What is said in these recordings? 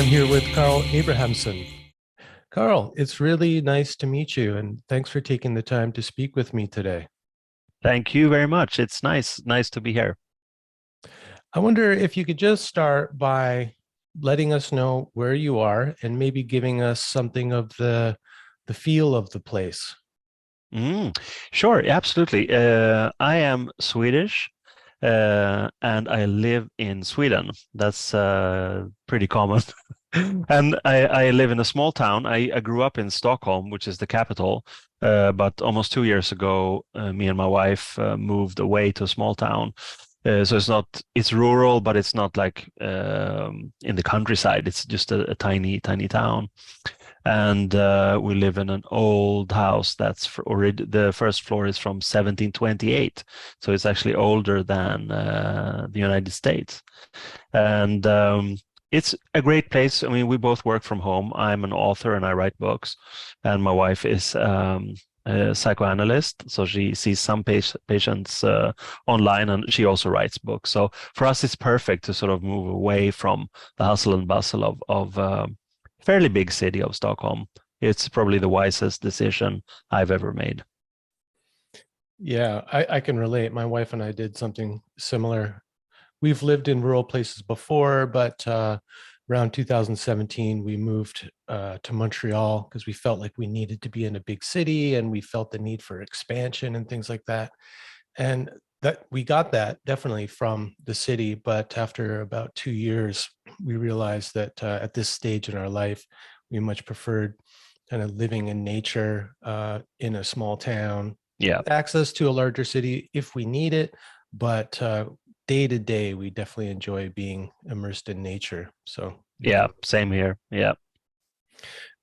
here with Carl Abrahamsson. Carl, it's really nice to meet you, and thanks for taking the time to speak with me today. Thank you very much. It's nice to be here. I wonder if you could just start by letting us know where you are and maybe giving us something of the feel of the place. Mm, sure, absolutely. I am Swedish, and I live in Sweden. That's pretty common. And I live in a small town. I grew up in Stockholm, which is the capital, but almost 2 years ago, me and my wife moved away to a small town. So it's rural, but it's not like in the countryside. It's just a tiny town. And we live in an old house that's already the first floor is from 1728, so it's actually older than the United States. And it's a great place. I mean, we both work from home. I'm an author and I write books, and my wife is a psychoanalyst, so she sees some patients online, and she also writes books. So for us, it's perfect to sort of move away from the hustle and bustle of fairly big city of Stockholm. It's probably the wisest decision I've ever made. Yeah, I can relate. My wife and I did something similar. We've lived in rural places before, but around 2017, we moved to Montreal because we felt like we needed to be in a big city and we felt the need for expansion and things like that. And that we got that definitely from the city, but after about 2 years, we realized that at this stage in our life, we much preferred kind of living in nature in a small town Yeah, with access to a larger city if we need it, but day to day, we definitely enjoy being immersed in nature. So, yeah, same here. Yeah.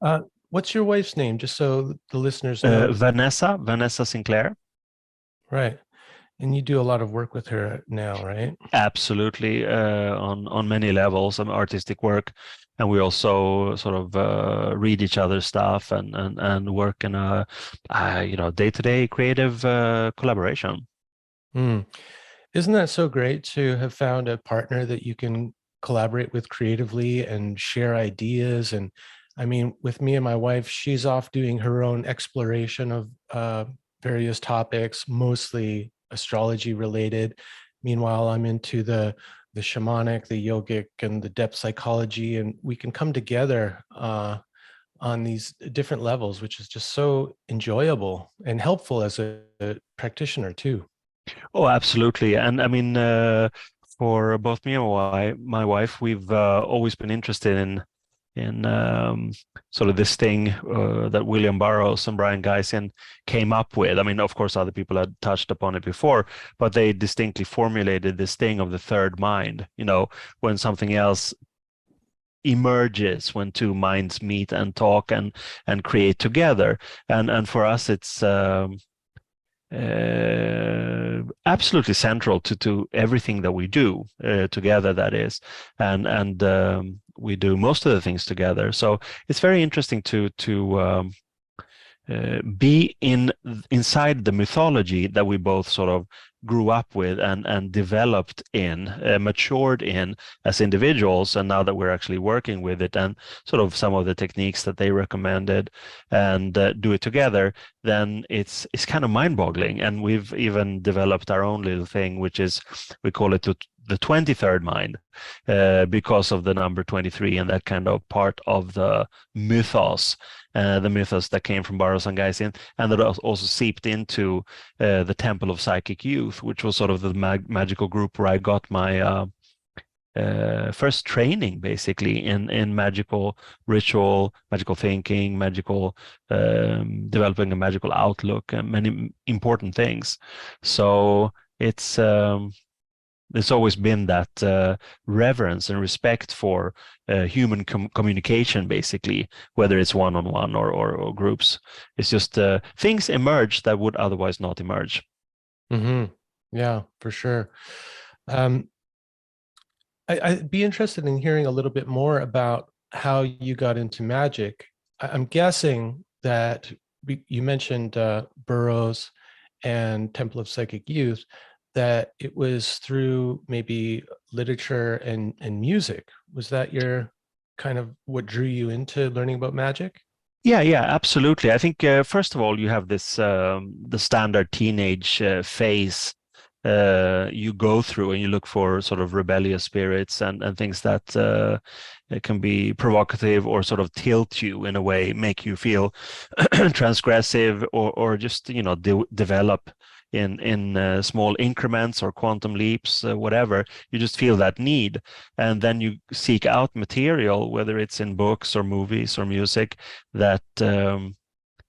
uh, what's your wife's name, just so the listeners know? Vanessa Sinclair. Right. And you do a lot of work with her now, right? Absolutely, on many levels, some artistic work, and we also sort of read each other's stuff and work in a day-to-day creative collaboration. Hmm. Isn't that so great to have found a partner that you can collaborate with creatively and share ideas? And I mean, with me and my wife, she's off doing her own exploration of various topics, mostly astrology related. Meanwhile, I'm into the shamanic, the yogic, and the depth psychology, and we can come together on these different levels, which is just so enjoyable and helpful as a practitioner too. Oh, absolutely. And I mean, for both me and my wife, we've always been interested in sort of this thing that William Burroughs and Brian Geisen came up with. I mean, of course, other people had touched upon it before, but they distinctly formulated this thing of the third mind. When something else emerges, when two minds meet and talk and create together. And for us, it's absolutely central to everything that we do together, that is, and we do most of the things together, so it's very interesting to be inside the mythology that we both sort of grew up with and developed in, matured in as individuals, and now that we're actually working with it and sort of some of the techniques that they recommended and do it together, then it's kind of mind-boggling. And we've even developed our own little thing, which is, we call it the 23rd mind, because of the number 23 and that kind of part of the mythos that came from Burroughs and Geising, and that also seeped into the Temple of Psychic Youth, which was sort of the magical group where I got my first training, basically, in magical ritual, magical thinking, magical developing a magical outlook, and many important things. So there's always been that reverence and respect for human communication, basically, whether it's one-on-one or groups. It's just things emerge that would otherwise not emerge. Hmm. Yeah, for sure. Um, I'd be interested in hearing a little bit more about how you got into magic. I'm guessing that you mentioned Burroughs and Temple of Psychic Youth, that it was through maybe literature and music. Was that your? kind of what drew you into learning about magic? Yeah, absolutely. I think first of all, you have this the standard teenage phase you go through, and you look for sort of rebellious spirits and things that can be provocative or sort of tilt you in a way, make you feel transgressive, or just develop in small increments or quantum leaps, whatever. You just feel that need, and then you seek out material, whether it's in books or movies or music, that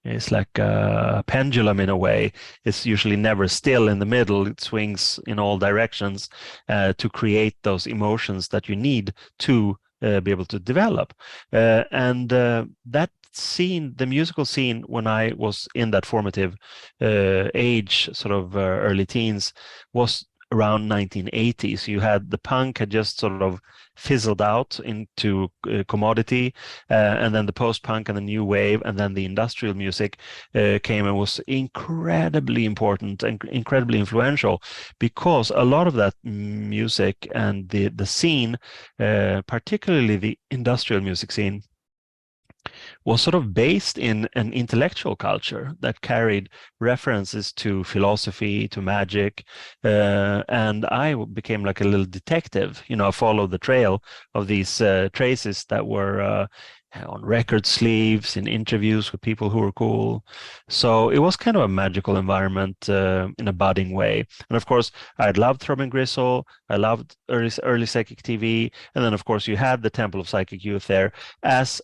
is like a pendulum in a way. It's usually never still in the middle. It swings in all directions to create those emotions that you need to be able to develop. And that scene, the musical scene, when I was in that formative age, sort of early teens, was around 1980s. You had the punk had just sort of fizzled out into commodity, and then the post-punk and the new wave, and then the industrial music came and was incredibly important and incredibly influential, because a lot of that music and the scene, particularly the industrial music scene, was sort of based in an intellectual culture that carried references to philosophy, to magic, and I became like a little detective. I followed the trail of these traces that were on record sleeves, in interviews with people who were cool. So it was kind of a magical environment in a budding way. And of course, I loved Thrum and Gristle. I loved early psychic TV, and then of course you had the Temple of Psychic Youth there as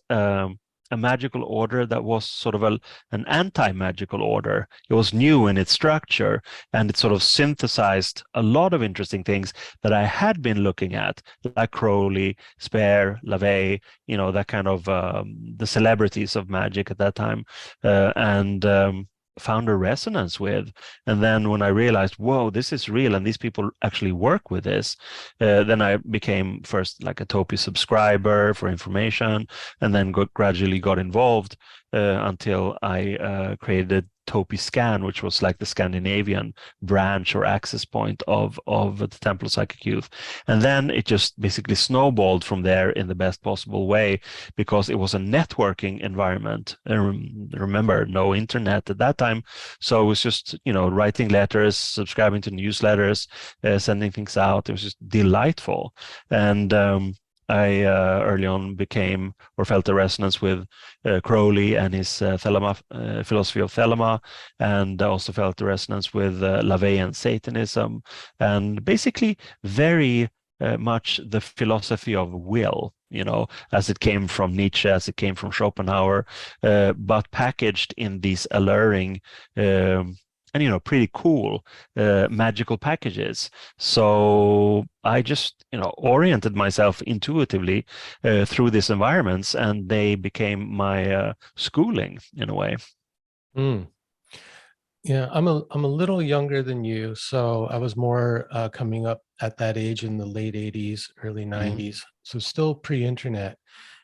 a magical order that was sort of an anti-magical order. It was new in its structure, and it sort of synthesized a lot of interesting things that I had been looking at, like Crowley, Spare, LaVey, that kind of the celebrities of magic at that time, and found a resonance with. And then when I realized, whoa, this is real and these people actually work with this, then I became first like a Topi subscriber for information, and then gradually got involved until I created Topi Scan, which was like the Scandinavian branch or access point of the Temple of Psychic Youth. And then it just basically snowballed from there in the best possible way, because it was a networking environment. Remember, no internet at that time. So it was just, writing letters, subscribing to newsletters, sending things out. It was just delightful. And I early on became or felt a resonance with Crowley and his philosophy of Thelema, and also felt a resonance with LaVeyan Satanism, and basically very much the philosophy of will, as it came from Nietzsche, as it came from Schopenhauer, but packaged in these alluring and pretty cool magical packages. So I just oriented myself intuitively through these environments, and they became my schooling in a way. Mm. Yeah, I'm a little younger than you, so I was more coming up at that age in the late 80s, early 90s, so still pre-internet.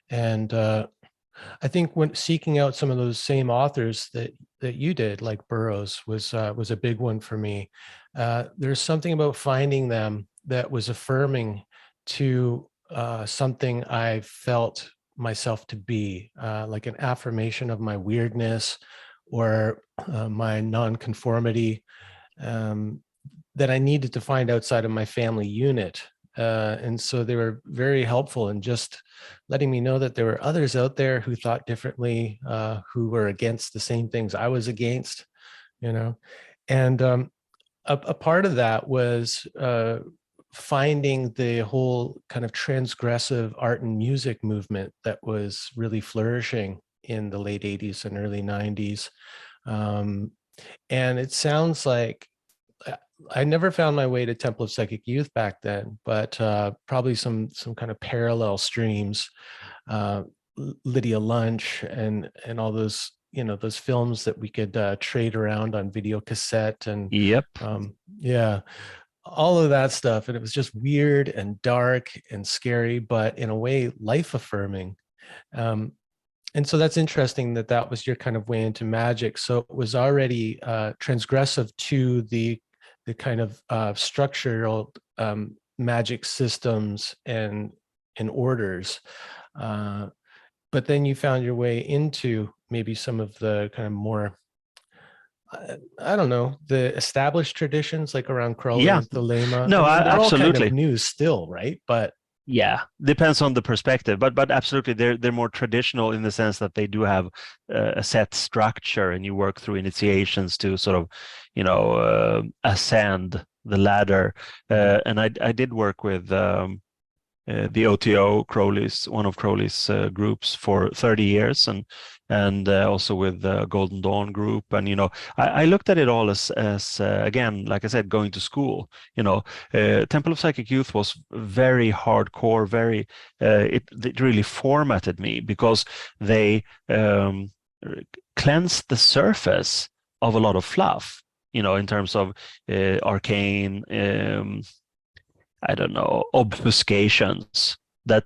And I think when seeking out some of those same authors that you did, like Burroughs, was a big one for me. There's something about finding them that was affirming to something I felt myself to be, like an affirmation of my weirdness or my nonconformity, that I needed to find outside of my family unit. And so they were very helpful in just letting me know that there were others out there who thought differently, who were against the same things I was against, And a part of that was finding the whole kind of transgressive art and music movement that was really flourishing in the late 80s and early 90s. And it sounds like I never found my way to Temple of Psychic Youth back then, but probably some kind of parallel streams, Lydia Lunch and all those those films that we could trade around on video cassette, and Yep. Yeah, all of that stuff. And it was just weird and dark and scary, but in a way life affirming. And so that's interesting that that was your kind of way into magic. So it was already transgressive to the kind of structural magic systems and orders. But then you found your way into maybe some of the kind of more, I don't know, the established traditions like around Crowley Yeah, and Thelema. I no, mean, they're all kind of absolutely. new still, right? But Yeah, depends on the perspective, but absolutely, they're more traditional in the sense that they do have a set structure, and you work through initiations to sort of, ascend the ladder. And I did work with the OTO Crowley's, one of Crowley's groups for 30 years, and also with the Golden Dawn group. And I looked at it all as again, like I said, going to school. Temple of Psychic Youth was very hardcore, very it really formatted me, because they cleansed the surface of a lot of fluff, in terms of arcane, I don't know, obfuscations that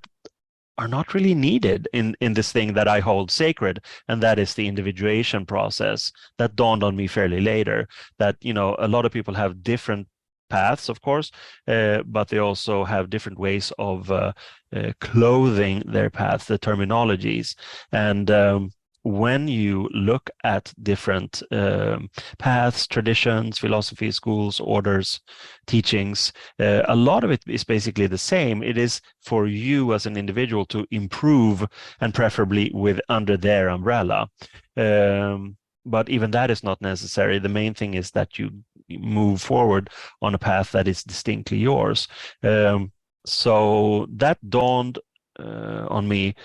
are not really needed in this thing that I hold sacred, and that is the individuation process. That dawned on me fairly later, that a lot of people have different paths, of course, but they also have different ways of clothing their paths, the terminologies. And when you look at different paths, traditions, philosophies, schools, orders, teachings, a lot of it is basically the same. It is for you as an individual to improve, and preferably with under their umbrella. But even that is not necessary. The main thing is that you move forward on a path that is distinctly yours. So that dawned on me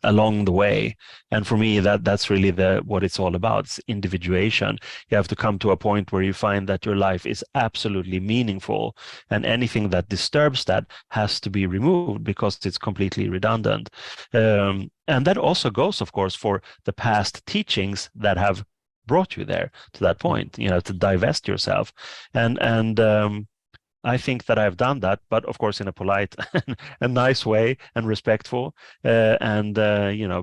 along the way, and for me that's really what it's all about. It's individuation. You have to come to a point where you find that your life is absolutely meaningful, and anything that disturbs that has to be removed because it's completely redundant. And that also goes, of course, for the past teachings that have brought you there to that point, to divest yourself. And I think that I've done that, but of course in a polite and nice way, and respectful, and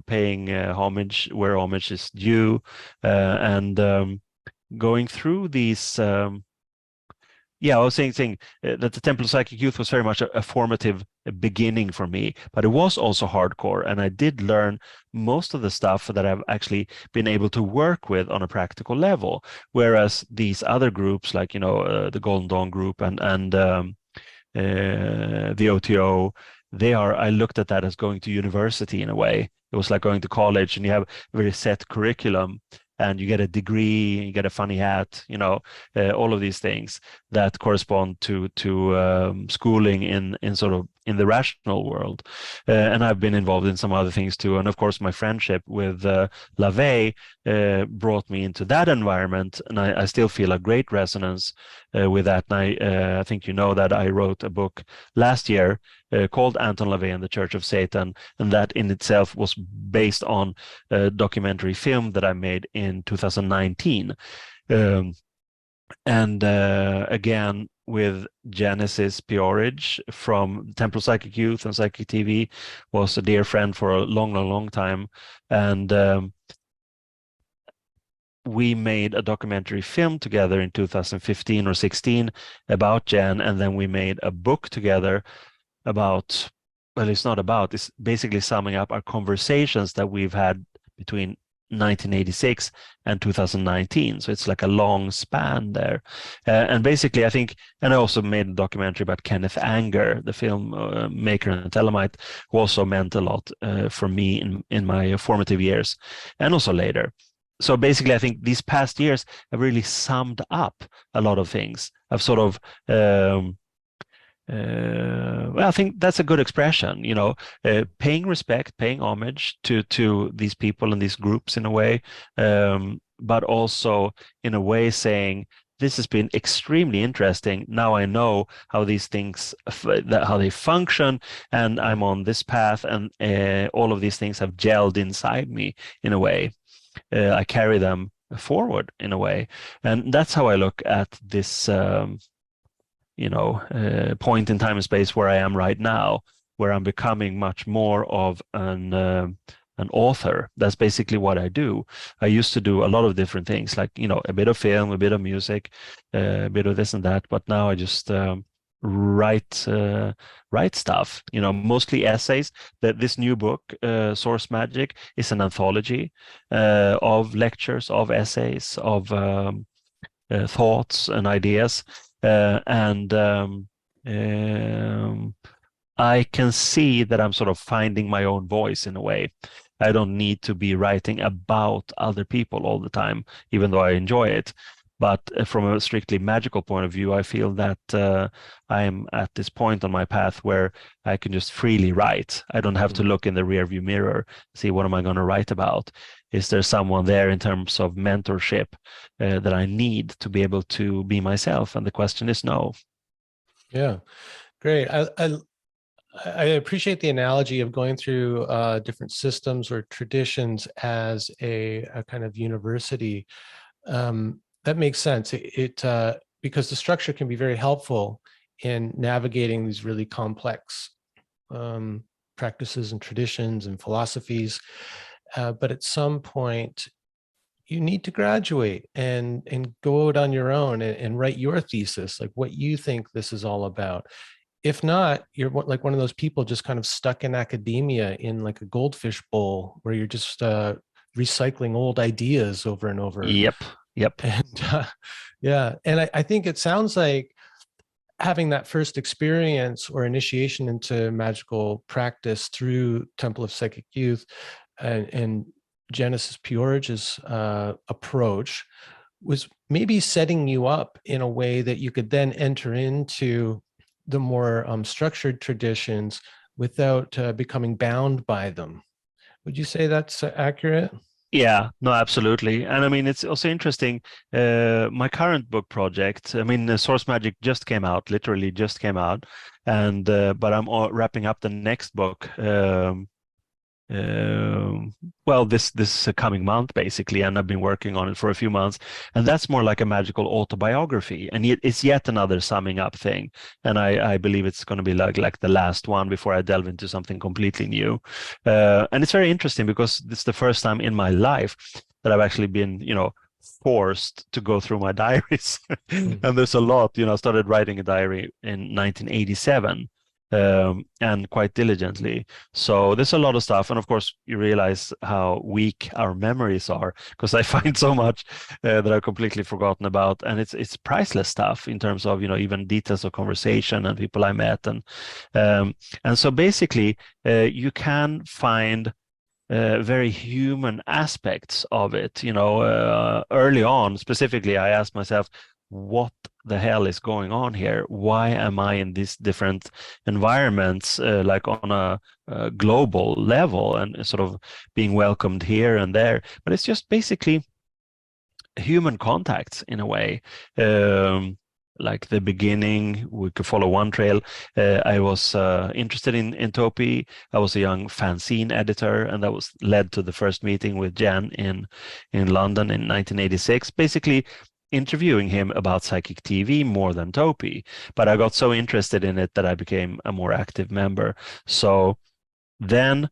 paying homage where homage is due, and going through these. I was saying that the Temple of Psychic Youth was very much a formative beginning for me, but it was also hardcore, and I did learn most of the stuff that I've actually been able to work with on a practical level. Whereas these other groups, like the Golden Dawn group and the OTO, I looked at that as going to university in a way. It was like going to college, and you have a very set curriculum, and you get a degree, you get a funny hat, all of these things that correspond to schooling in sort of in the rational world. And I've been involved in some other things too. And of course, my friendship with LaVey brought me into that environment, and I still feel a great resonance with that. And I think that I wrote a book last year called Anton LaVey and the Church of Satan, and that in itself was based on a documentary film that I made in 2019. And again, with Genesis Peorage from Temple Psychic Youth and Psychic TV, was a dear friend for a long, long, long time. And we made a documentary film together in 2015 or 16 about Jen, and then we made a book together about, it's basically summing up our conversations that we've had between 1986 and 2019. So it's like a long span there. And basically, I think, and I also made a documentary about Kenneth Anger, the film maker and Telemite, who also meant a lot for me in my formative years and also later. So basically, I think these past years have really summed up a lot of things. I've sort of I think that's a good expression, paying respect, paying homage to these people and these groups in a way, but also in a way saying, this has been extremely interesting. Now I know how these things, how they function, and I'm on this path, and all of these things have gelled inside me in a way. I carry them forward in a way, and that's how I look at this point in time and space where I am right now, where I'm becoming much more of an author. That's basically what I do. I used to do a lot of different things, like a bit of film, a bit of music, a bit of this and that, but now I just write stuff. Mostly essays. That this new book, Source Magic, is an anthology of lectures, of essays, of thoughts and ideas, and I can see that I'm sort of finding my own voice in a way. I don't need to be writing about other people all the time, even though I enjoy it. But from a strictly magical point of view, I feel that I am at this point on my path where I can just freely write. I don't have to look in the rearview mirror, see what am I going to write about. Is there someone there in terms of mentorship that I need to be able to be myself? And the question is no. Yeah, great. I appreciate the analogy of going through different systems or traditions as a kind of university. That makes sense. Because the structure can be very helpful in navigating these really complex practices and traditions and philosophies. But at some point, you need to graduate and go out on your own and write your thesis, like what you think this is all about. If not, you're like one of those people just kind of stuck in academia in like a goldfish bowl where you're just recycling old ideas over and over. Yep. And yeah, and I think it sounds like having that first experience or initiation into magical practice through Temple of Psychic Youth and Genesis Peorage's approach was maybe setting you up in a way that you could then enter into the more structured traditions without becoming bound by them. Would you say that's accurate? Yeah, no, absolutely. And I mean, it's also interesting. My current book project, I mean, Source Magic just came out, literally just came out. And, but I'm wrapping up the next book. Well, this coming month basically, and I've been working on it for a few months, and that's more like a magical autobiography, and it's yet another summing up thing, and I believe it's going to be like the last one before I delve into something completely new, and it's very interesting because it's the first time in my life that I've actually been, forced to go through my diaries, and there's a lot. I started writing a diary in 1987. And quite diligently. So there's a lot of stuff. And of course, you realize how weak our memories are because I find so much that I've completely forgotten about. And it's priceless stuff in terms of, even details of conversation and people I met. And so basically, you can find very human aspects of it. Early on, specifically, I asked myself, what the hell is going on here? Why am I in these different environments, like on a global level, and sort of being welcomed here and there? But it's just basically human contacts in a way. Like the beginning, we could follow one trail. I was interested in Topi. I was a young fanzine editor, and that was led to the first meeting with Jan in London in 1986. Basically, interviewing him about psychic TV more than Topi, but I got so interested in it that I became a more active member. So then,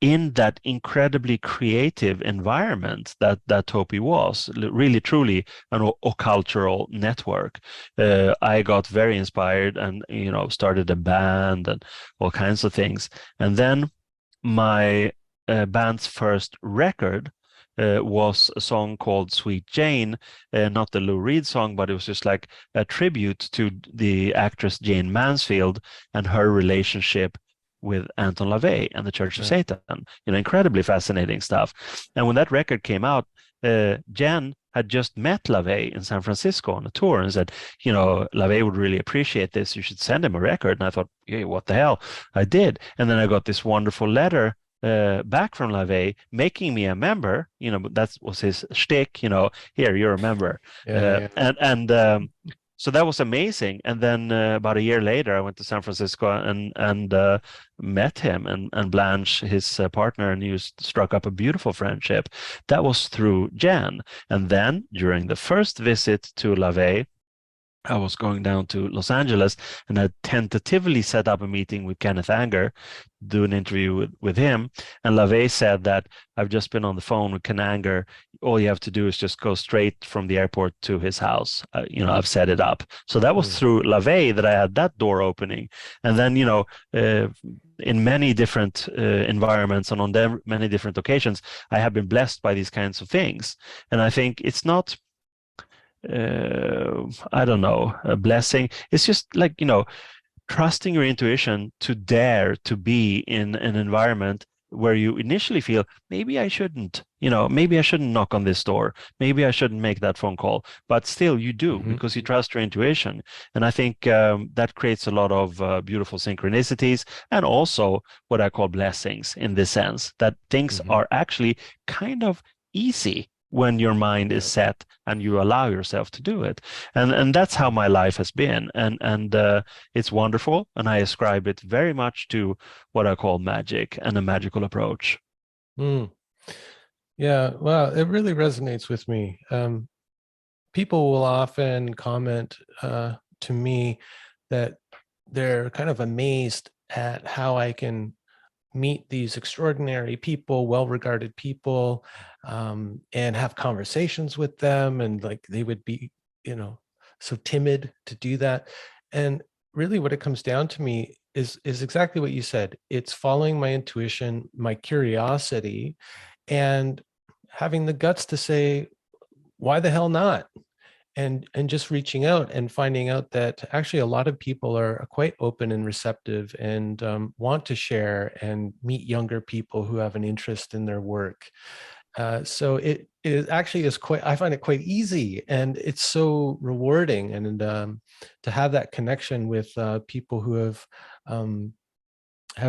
in that incredibly creative environment that Topi was, really truly an occultural network, I got very inspired and started a band and all kinds of things. And then my band's first record was a song called Sweet Jane, not the Lou Reed song, but it was just like a tribute to the actress Jane Mansfield and her relationship with Anton LaVey and the Church of Satan. Incredibly fascinating stuff. And when that record came out, Jen had just met LaVey in San Francisco on a tour and said, LaVey would really appreciate this. You should send him a record. And I thought, hey, what the hell? I did. And then I got this wonderful letter back from LaVey making me a member. That was his shtick. Here, you're a member. So that was amazing. And then about a year later, I went to San Francisco and met him and Blanche, his partner, and you struck up a beautiful friendship. That was through Jan. And then during the first visit to LaVey, I was going down to Los Angeles, and I tentatively set up a meeting with Kenneth Anger, do an interview with him. And LaVey said that I've just been on the phone with Ken Anger. All you have to do is just go straight from the airport to his house. I've set it up. So that was Mm. through LaVey that I had that door opening. And then, in many different environments and on many different occasions, I have been blessed by these kinds of things. And I think it's not I don't know, a blessing. It's just like, trusting your intuition to dare to be in an environment where you initially feel maybe I shouldn't, maybe I shouldn't knock on this door, maybe I shouldn't make that phone call, but still you do Mhm. because you trust your intuition. And I think that creates a lot of beautiful synchronicities and also what I call blessings in this sense that things Mhm. are actually kind of easy when your mind is Yeah. set and you allow yourself to do it. And that's how my life has been. And it's wonderful, and I ascribe it very much to what I call magic and a magical approach. Mm. Yeah. Well, it really resonates with me. People will often comment to me that they're kind of amazed at how I can meet these extraordinary people, well-regarded people, and have conversations with them. And like they would be, so timid to do that. And really what it comes down to me is exactly what you said. It's following my intuition, my curiosity, and having the guts to say, why the hell not? And just reaching out and finding out that actually a lot of people are quite open and receptive and want to share and meet younger people who have an interest in their work. So it actually is quite, I find it quite easy, and it's so rewarding. And to have that connection with people who have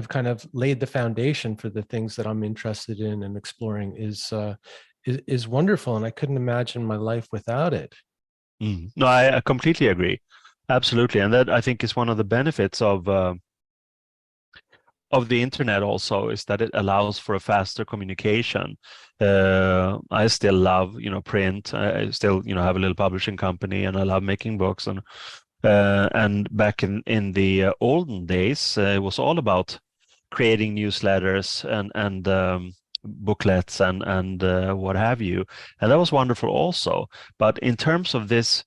kind of laid the foundation for the things that I'm interested in and exploring is wonderful. And I couldn't imagine my life without it. No, I completely agree. Absolutely. And that I think is one of the benefits of the internet also is that it allows for a faster communication. I still love, print. I still, have a little publishing company, and I love making books. And back in the olden days, it was all about creating newsletters and booklets and what have you, and that was wonderful also. But in terms of this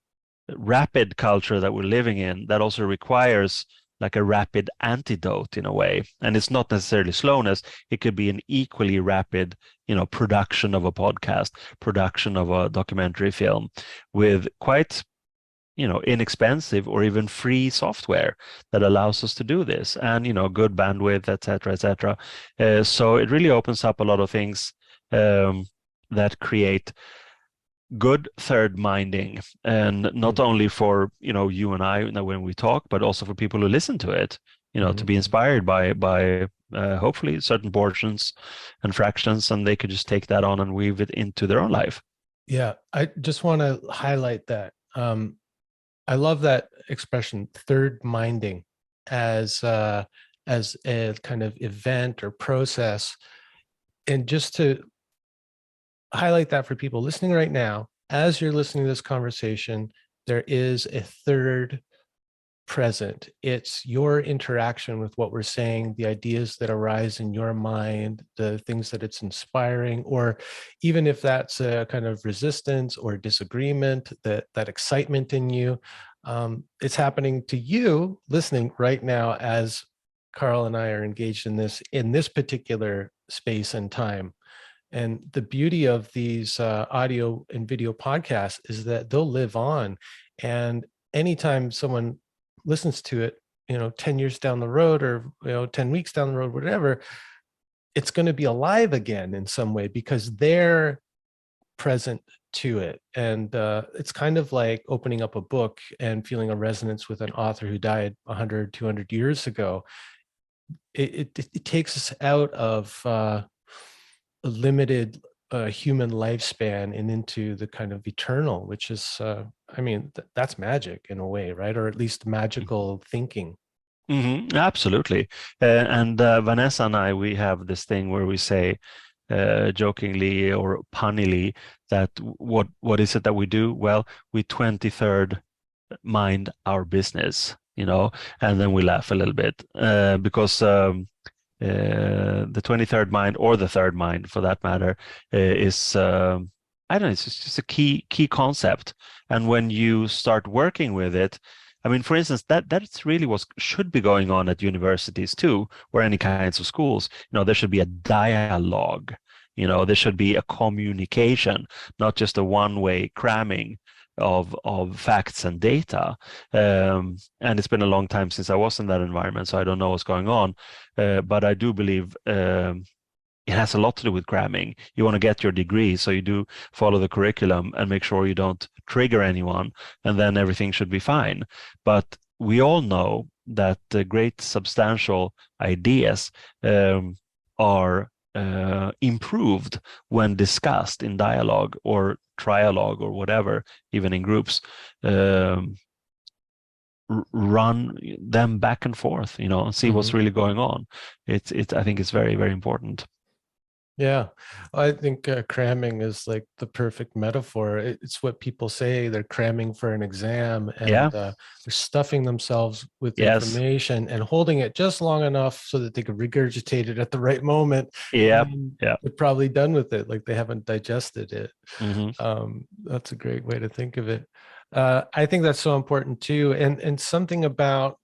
rapid culture that we're living in, that also requires like a rapid antidote in a way. And it's not necessarily slowness. It could be an equally rapid, production of a podcast, production of a documentary film with quite, inexpensive or even free software that allows us to do this, and, good bandwidth, etc., etc. So it really opens up a lot of things that create good third minding, and not only for you and I when we talk, but also for people who listen to it, to Mhm. be inspired by hopefully certain portions and fractions, and they could just take that on and weave it into their own life. Yeah, I just want to highlight that. I love that expression, third minding, as a kind of event or process. And just to highlight that for people listening right now, as you're listening to this conversation, there is a third present. It's your interaction with what we're saying, the ideas that arise in your mind, the things that it's inspiring, or even if that's a kind of resistance or disagreement, that excitement in you, it's happening to you listening right now as Carl and I are engaged in this particular space and time. And the beauty of these audio and video podcasts is that they'll live on. And anytime someone listens to it, 10 years down the road, or 10 weeks down the road, whatever, it's going to be alive again in some way because they're present to it. And it's kind of like opening up a book and feeling a resonance with an author who died 100, 200 years ago. It takes us out of a limited human lifespan and into the kind of eternal, which is, I mean, that's magic in a way, right? Or at least magical thinking. Absolutely. And Vanessa and I, we have this thing where we say jokingly or punnily that what is it that we do? Well, we 23rd mind our business, and then we laugh a little bit because the 23rd mind, or the third mind for that matter, is I don't know, it's just a key concept. And when you start working with it, I mean, for instance, that's really what should be going on at universities too, or any kinds of schools. There should be a dialogue. There should be a communication, not just a one-way cramming of facts and data. And it's been a long time since I was in that environment, so I don't know what's going on. But I do believe it has a lot to do with cramming. You want to get your degree, so you do follow the curriculum and make sure you don't trigger anyone, and then everything should be fine. But we all know that the great substantial ideas are improved when discussed in dialogue or trialogue or whatever, even in groups. Run them back and forth, and see what's really going on. I think it's very, very important. Yeah, I think cramming is like the perfect metaphor. It's what people say, they're cramming for an exam, and they're stuffing themselves with information and holding it just long enough so that they can regurgitate it at the right moment. Yeah, they're probably done with it, like they haven't digested it. That's a great way to think of it. I think that's so important too, and something about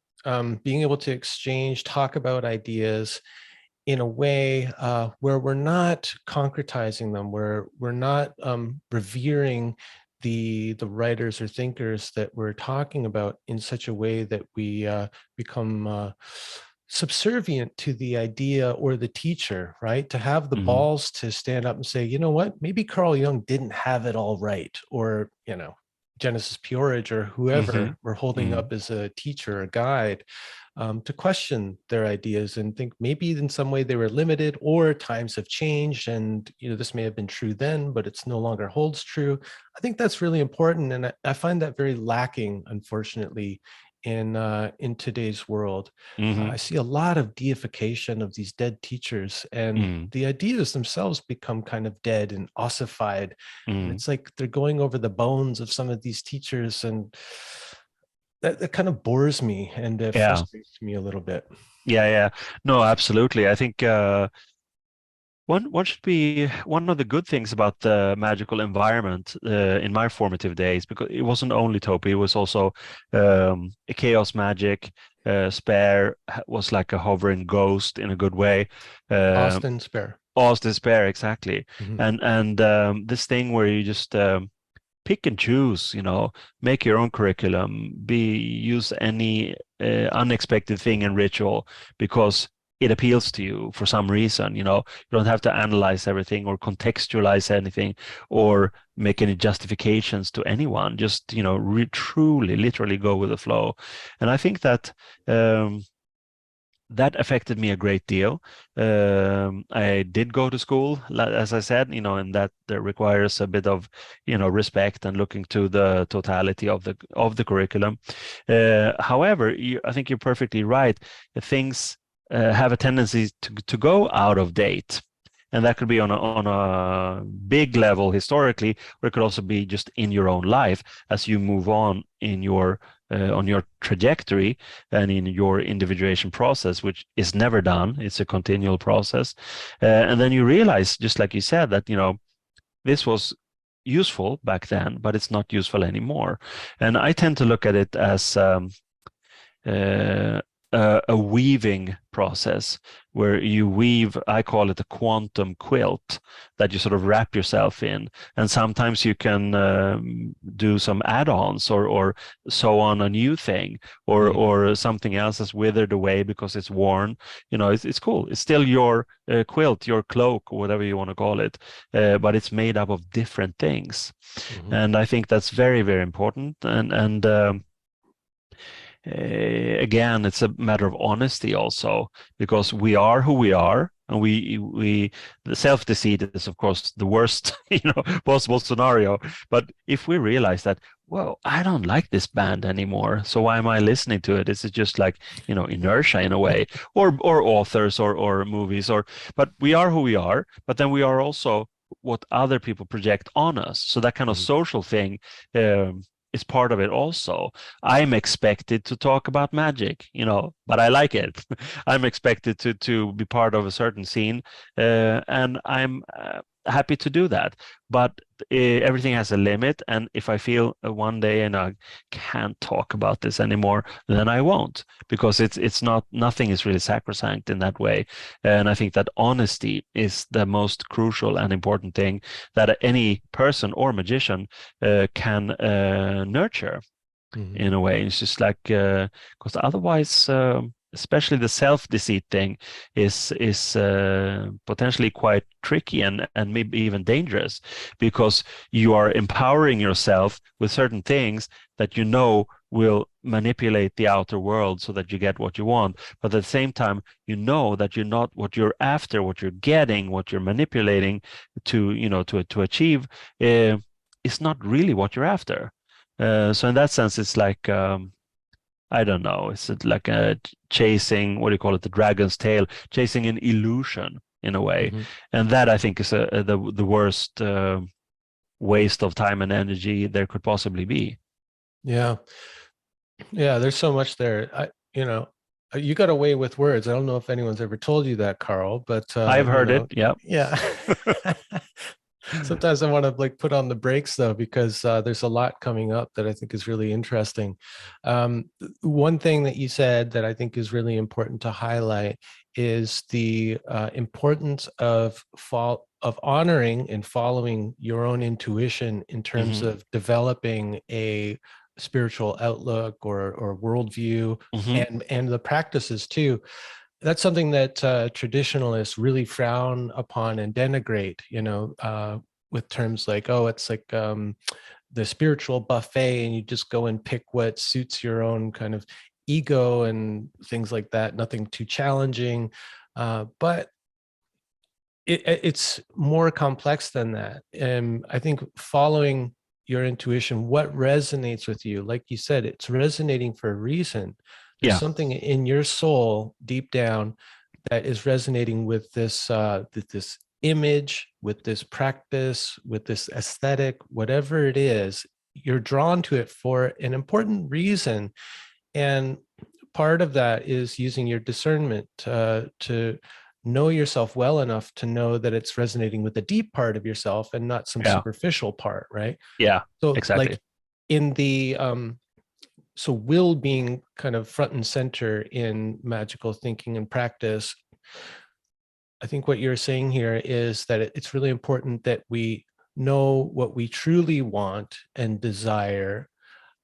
being able to exchange, talk about ideas in a way where we're not concretizing them, where we're not revering the writers or thinkers that we're talking about in such a way that we become subservient to the idea or the teacher, right? To have the balls to stand up and say, you know what, maybe Carl Jung didn't have it all right, or, Genesis Peorage or whoever we're holding up as a teacher, a guide. To question their ideas and think maybe in some way they were limited, or times have changed, and this may have been true then, but it's no longer holds true. I think that's really important, and I find that very lacking, unfortunately, in today's world. I see a lot of deification of these dead teachers, and the ideas themselves become kind of dead and ossified, and it's like they're going over the bones of some of these teachers, and that kind of bores me and frustrates me a little bit. Yeah. No, absolutely. I think one should be, one of the good things about the magical environment in my formative days, because it wasn't only Topi, it was also a chaos magic. Spare was like a hovering ghost in a good way. Austin Spare. Austin Spare, exactly. And this thing where you just pick and choose, make your own curriculum, use any unexpected thing and ritual because it appeals to you for some reason. You don't have to analyze everything or contextualize anything or make any justifications to anyone. Just, truly, literally go with the flow. And I think that that affected me a great deal. I did go to school, as I said, and that requires a bit of, respect and looking to the totality of the curriculum. However, I think you're perfectly right. Things have a tendency to go out of date. And that could be on a big level historically, or it could also be just in your own life as you move on on your trajectory and in your individuation process, which is never done. It's a continual process. And then you realize, just like you said, that, this was useful back then, but it's not useful anymore. And I tend to look at it as a weaving process where you weave, I call it a quantum quilt that you sort of wrap yourself in. And sometimes you can do some add-ons or sew on a new thing or something else has withered away because it's worn. It's cool. It's still your quilt, your cloak, or whatever you want to call it, but it's made up of different things. And I think that's very, very important. And again, it's a matter of honesty also, because we are who we are, and the self-deceit is of course the worst possible scenario. But if we realize that, well, I don't like this band anymore, so why am I listening to it? This is just like inertia in a way, or authors or movies, but we are who we are, but then we are also what other people project on us. So that kind of social thing is part of it also. I'm expected to talk about magic, but I like it. I'm expected to be part of a certain scene, and I'm happy to do that. But everything has a limit, and if I feel one day and I can't talk about this anymore, then I won't, because it's not, nothing is really sacrosanct in that way. And I think that honesty is the most crucial and important thing that any person or magician can nurture in a way. It's just like, because otherwise, especially the self-deceit thing is potentially quite tricky and maybe even dangerous, because you are empowering yourself with certain things that will manipulate the outer world so that you get what you want. But at the same time, that you're not what you're after, what you're getting, what you're manipulating to achieve is not really what you're after. So in that sense, it's like, I don't know, it's like chasing, what do you call it, the dragon's tail, chasing an illusion in a way. And that, I think, is the worst waste of time and energy there could possibly be. Yeah. There's so much there. You got away with words. I don't know if anyone's ever told you that, Carl, but I've heard it. Yeah. Yeah. Sometimes I want to put on the brakes though, because there's a lot coming up that I think is really interesting. One thing that you said that I think is really important to highlight is the importance of honoring and following your own intuition in terms of developing a spiritual outlook or worldview, and the practices too. That's something that traditionalists really frown upon and denigrate, with terms like, oh, it's like the spiritual buffet, and you just go and pick what suits your own kind of ego and things like that. Nothing too challenging. But it's more complex than that. And I think following your intuition, what resonates with you, like you said, it's resonating for a reason. There's something in your soul deep down that is resonating with this this image, with this practice, with this aesthetic, whatever it is. You're drawn to it for an important reason, and part of that is using your discernment to know yourself well enough to know that it's resonating with the deep part of yourself and not some superficial part, right? Yeah, so exactly. Like in the so will being kind of front and center in magical thinking and practice, I think what you're saying here is that it's really important that we know what we truly want and desire.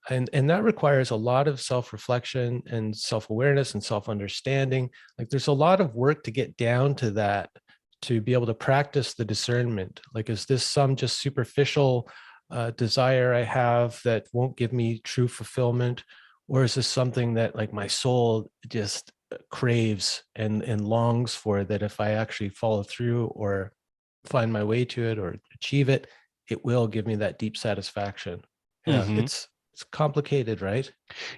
And that requires a lot of self-reflection and self-awareness and self-understanding. Like there's a lot of work to get down to that, to be able to practice the discernment. Like, is this some just superficial desire I have that won't give me true fulfillment? Or is this something that like my soul just craves and longs for, that if I actually follow through or find my way to it or achieve it, it will give me that deep satisfaction? Yeah, it's complicated, right?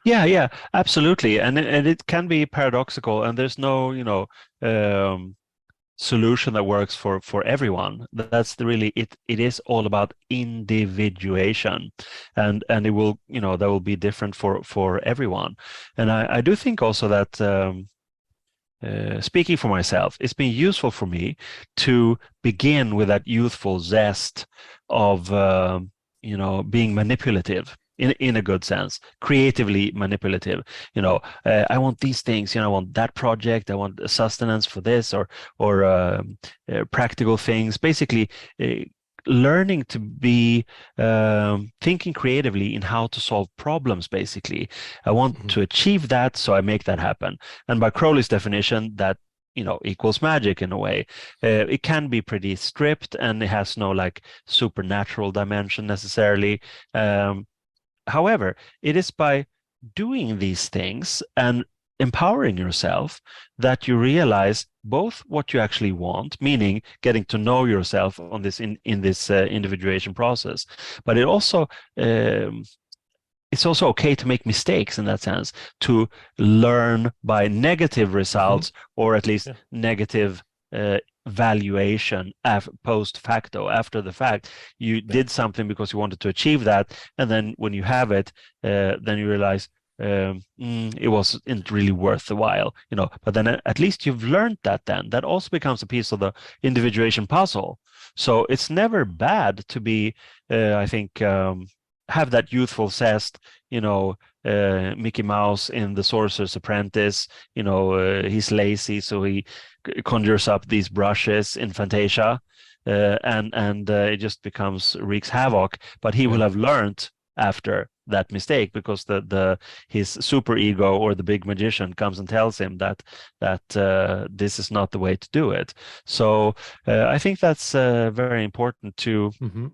Yeah, absolutely. And it can be paradoxical, and there's no, solution that works for everyone. That's really it. It is all about individuation, and it will, that will be different for everyone. And I do think also that speaking for myself, it's been useful for me to begin with that youthful zest of being manipulative. In a good sense, creatively manipulative. I want these things. I want that project. I want sustenance for this, or practical things. Basically, learning to be thinking creatively in how to solve problems. Basically, I want to achieve that, so I make that happen. And by Crowley's definition, that equals magic in a way. It can be pretty stripped, and it has no like supernatural dimension necessarily. However, it is by doing these things and empowering yourself that you realize both what you actually want, meaning getting to know yourself on this in this individuation process, but it's also okay to make mistakes in that sense, to learn by negative results, or at least negative valuation post facto, after the fact. You did something because you wanted to achieve that, and then when you have it, then you realize it wasn't really worth the while, but then at least you've learned that. Then that also becomes a piece of the individuation puzzle. So it's never bad to be, I think, have that youthful zest, Mickey Mouse in The Sorcerer's Apprentice, he's lazy, so he conjures up these brushes in Fantasia, and it just wreaks havoc. But he will have learned after that mistake, because his super ego or the big magician comes and tells him that this is not the way to do it. So I think that's very important to. Mm-hmm.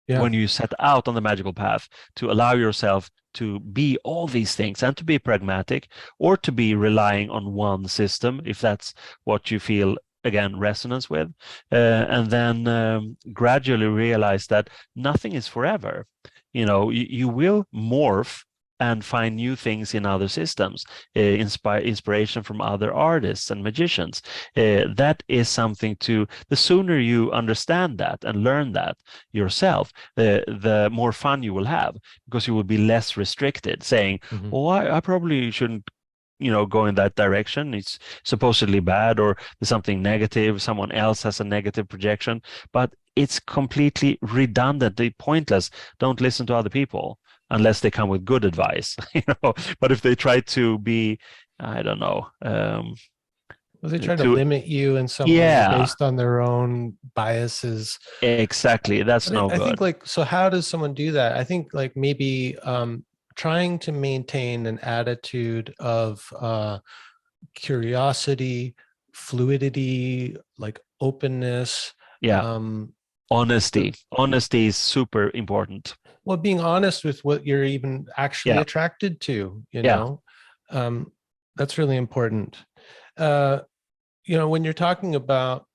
When you set out on the magical path, to allow yourself to be all these things, and to be pragmatic, or to be relying on one system, if that's what you feel, again, resonance with, and then gradually realize that nothing is forever. You will morph and find new things in other systems, inspiration from other artists and magicians. That is something the sooner you understand that and learn that yourself, the more fun you will have, because you will be less restricted, saying, oh, I probably shouldn't go in that direction. It's supposedly bad, or there's something negative. Someone else has a negative projection, but it's completely redundantly pointless. Don't listen to other people unless they come with good advice, But if they try to be, I don't know, well, they try to limit you in some way based on their own biases. Exactly, that's no good. I think, so how does someone do that? I think maybe trying to maintain an attitude of curiosity, fluidity, openness. Honesty is super important. Well, being honest with what you're even actually attracted to, that's really important. When you're talking about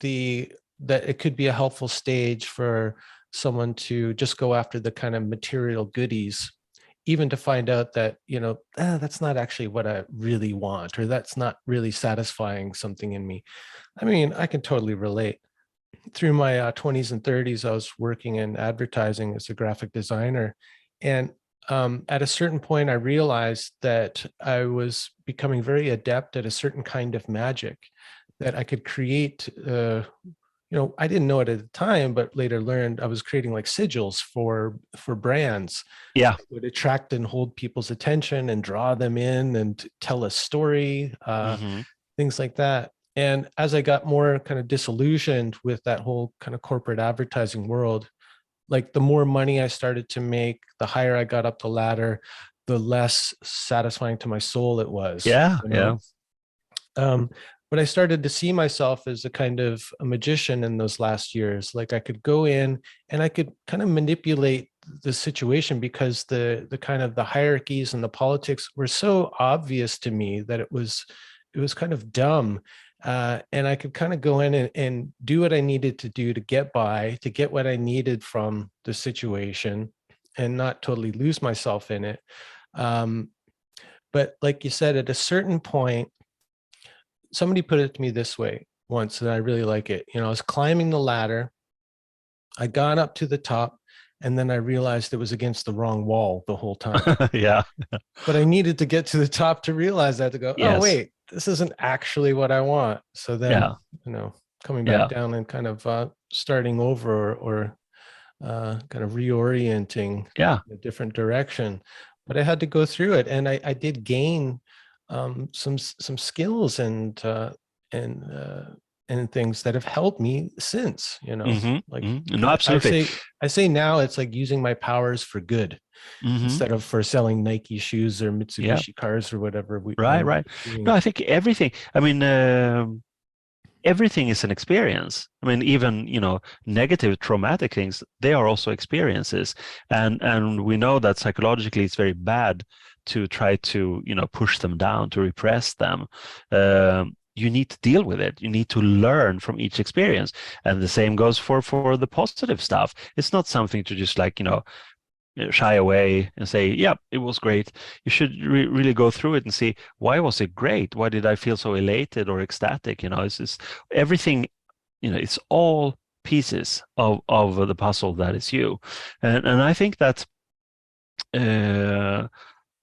that it could be a helpful stage for someone to just go after the kind of material goodies, even to find out that, that's not actually what I really want, or that's not really satisfying something in me. I mean, I can totally relate. Through my 20s and 30s, I was working in advertising as a graphic designer. And at a certain point, I realized that I was becoming very adept at a certain kind of magic, that I could create, I didn't know it at the time, but later learned I was creating sigils for brands. Yeah. That would attract and hold people's attention and draw them in and tell a story, things like that. And as I got more kind of disillusioned with that whole kind of corporate advertising world, the more money I started to make, the higher I got up the ladder, the less satisfying to my soul it was. Yeah. But I started to see myself as a kind of a magician in those last years. I could go in and I could kind of manipulate the situation, because the kind of the hierarchies and the politics were so obvious to me that it was kind of dumb. And I could kind of go in and do what I needed to do to get by, to get what I needed from the situation, and not totally lose myself in it. But like you said, at a certain point, somebody put it to me this way once, and I really like it. I was climbing the ladder. I got up to the top, and then I realized it was against the wrong wall the whole time. Yeah. But I needed to get to the top to realize that, to go, oh, wait, this isn't actually what I want. So then, coming back down and kind of starting over, or kind of reorienting in a different direction. But I had to go through it, and I did gain some skills and things that have helped me since. No, absolutely. I say now it's like using my powers for good, instead of for selling Nike shoes or Mitsubishi cars or whatever. Right. No, I think everything. I mean, everything is an experience. I mean, even negative, traumatic things, they are also experiences, and we know that psychologically it's very bad to try to push them down, to repress them. You need to deal with it. You need to learn from each experience, and the same goes for the positive stuff. It's not something to just shy away and say, yeah, it was great. You should really go through it and see, why was it great? Why did I feel so elated or ecstatic? It's just, everything it's all pieces of the puzzle that is you. And I think that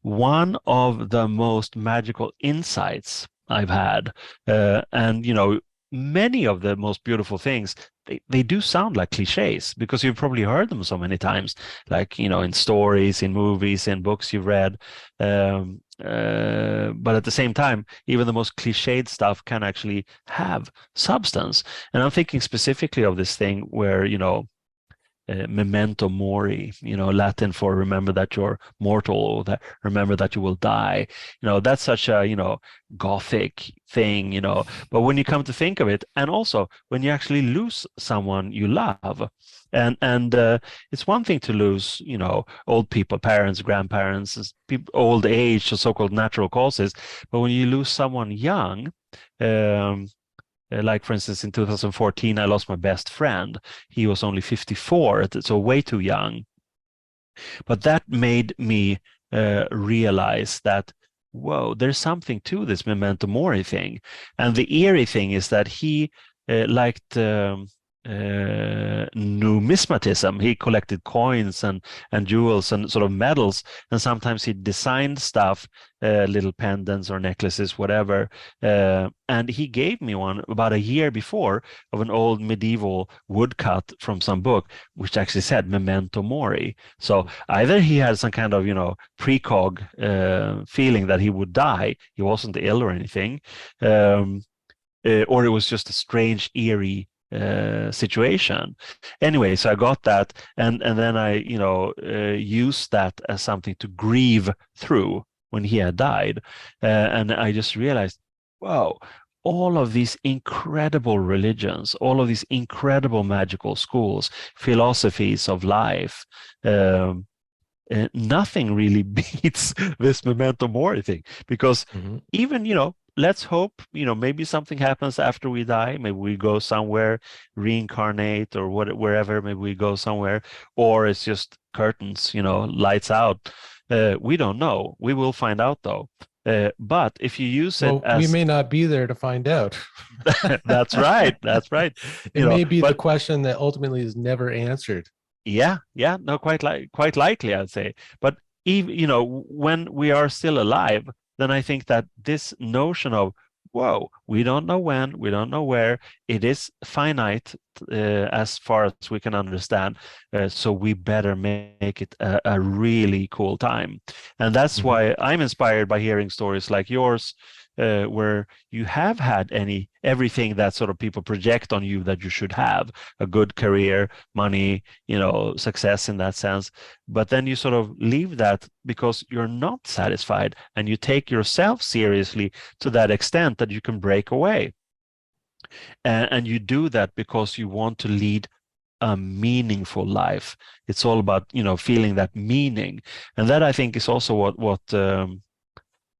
one of the most magical insights I've had, and many of the most beautiful things, they do sound like cliches because you've probably heard them so many times, like in stories, in movies, in books you've read. But at the same time, even the most cliched stuff can actually have substance. And I'm thinking specifically of this thing where Memento Mori, Latin for remember that you're mortal, or that remember that you will die. That's such a, gothic thing. But when you come to think of it, and also when you actually lose someone you love, and it's one thing to lose, old people, parents, grandparents, people, old age, or so-called natural causes. But when you lose someone young, um, like, for instance, in 2014, I lost my best friend. He was only 54, so way too young. But that made me realize that, whoa, there's something to this Memento Mori thing. And the eerie thing is that he liked numismatism. He collected coins and jewels and sort of medals, and sometimes he designed stuff, little pendants or necklaces, whatever. And he gave me one about a year before of an old medieval woodcut from some book, which actually said Memento Mori. So either he had some kind of, precog feeling that he would die. He wasn't ill or anything. Or it was just a strange, eerie situation. Anyway, so I got that, and then I used that as something to grieve through when he had died, and I just realized, wow, all of these incredible religions, all of these incredible magical schools, philosophies of life. Nothing really beats this Memento Mori thing, because even let's hope maybe something happens after we die. Maybe we go somewhere, reincarnate, or wherever. Maybe we go somewhere, or it's just curtains, lights out. We don't know. We will find out though. But if you use it we as may not be there to find out. that's right. It may be the But question that ultimately is never answered. yeah, no, quite likely, I'd say. But even when we are still alive, then I think that this notion of, whoa, we don't know when, we don't know where, it is finite as far as we can understand. So we better make it a really cool time, and that's why I'm inspired by hearing stories like yours. Where you have had everything that sort of people project on you that you should have: a good career, money, success in that sense. But then you sort of leave that because you're not satisfied, and you take yourself seriously to that extent that you can break away. And you do that because you want to lead a meaningful life. It's all about, feeling that meaning. And that, I think, is also what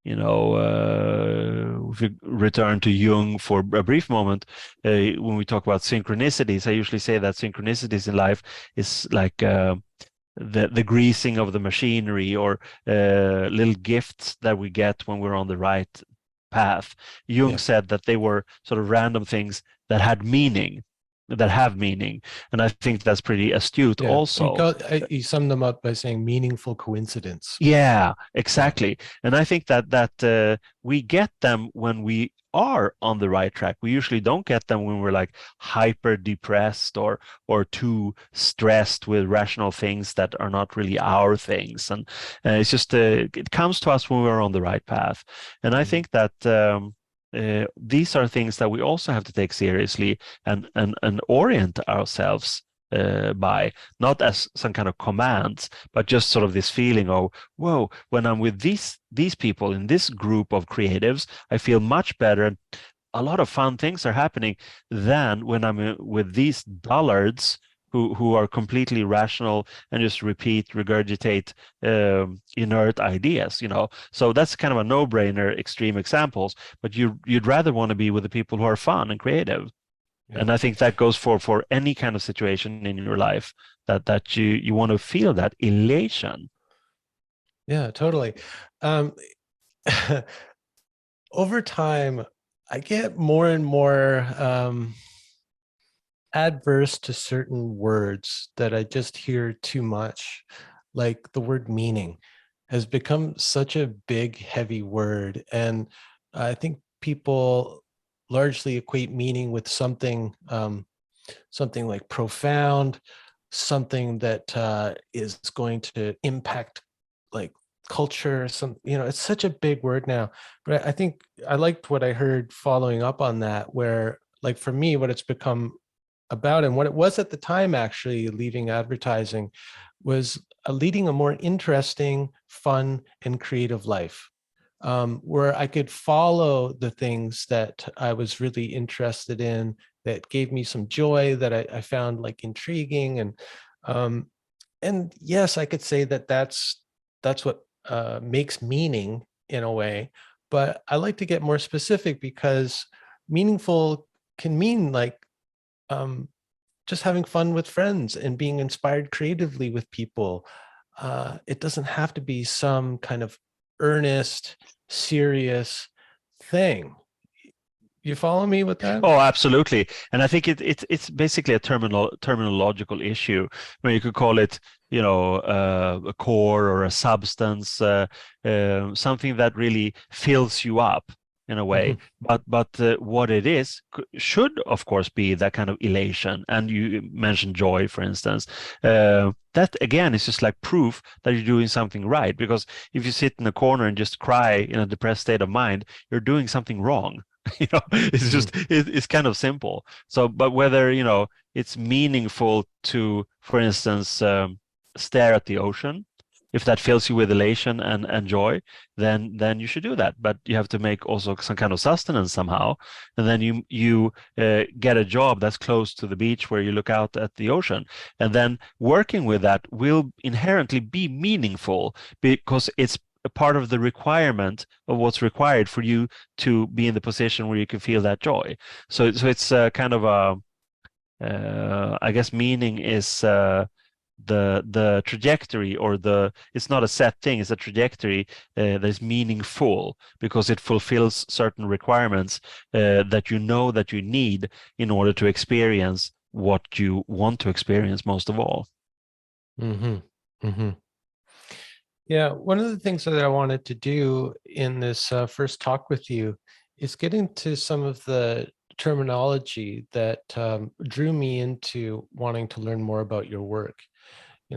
if we return to Jung for a brief moment, when we talk about synchronicities, I usually say that synchronicities in life is like the greasing of the machinery, or little gifts that we get when we're on the right path. Jung said that they were sort of random things that had meaning, that have meaning, and I think that's pretty astute. Also, you summed them up by saying meaningful coincidence. yeah, exactly. And I think that we get them when we are on the right track. We usually don't get them when we're like hyper depressed or too stressed with rational things that are not really our things. And it's just it comes to us when we're on the right path. And I think that these are things that we also have to take seriously and orient ourselves by, not as some kind of commands, but just sort of this feeling of, whoa, when I'm with these people in this group of creatives, I feel much better. A lot of fun things are happening than when I'm with these dullards who are completely rational and just regurgitate inert ideas. So that's kind of a no-brainer, extreme examples, but you'd rather want to be with the people who are fun and creative. And I think that goes for any kind of situation in your life, that you want to feel that elation. Yeah, totally. Over time, I get more and more adverse to certain words that I just hear too much, like the word meaning has become such a big, heavy word. And I think people largely equate meaning with something, something like profound, something that is going to impact like culture. It's such a big word now. But I think I liked what I heard following up on that, where like for me, what it's become about and what it was at the time actually leaving advertising was leading a more interesting, fun, and creative life, where I could follow the things that I was really interested in, that gave me some joy, that I found like intriguing, um, and yes, I could say that that's what makes meaning in a way. But I like to get more specific because meaningful can mean like um, just having fun with friends and being inspired creatively with people. It doesn't have to be some kind of earnest, serious thing. You follow me with that? Oh, absolutely. And I think it's basically a terminological issue. I mean, you could call it, a core or a substance, something that really fills you up in a way. Mhm. But what it is should, of course, be that kind of elation. And you mentioned joy, for instance. That again is just like proof that you're doing something right. Because if you sit in a corner and just cry in a depressed state of mind, you're doing something wrong. It's Mhm. just it's kind of simple. So but whether it's meaningful to, for instance, stare at the ocean, if that fills you with elation and joy, then you should do that. But you have to make also some kind of sustenance somehow, and then you get a job that's close to the beach where you look out at the ocean, and then working with that will inherently be meaningful because it's a part of the requirement of what's required for you to be in the position where you can feel that joy. So it's kind of I guess meaning is the trajectory, or it's not a set thing, it's a trajectory that is meaningful because it fulfills certain requirements that that you need in order to experience what you want to experience most of all. Mhm. Mhm. Yeah, one of the things that I wanted to do in this first talk with you is get into some of the terminology that drew me into wanting to learn more about your work.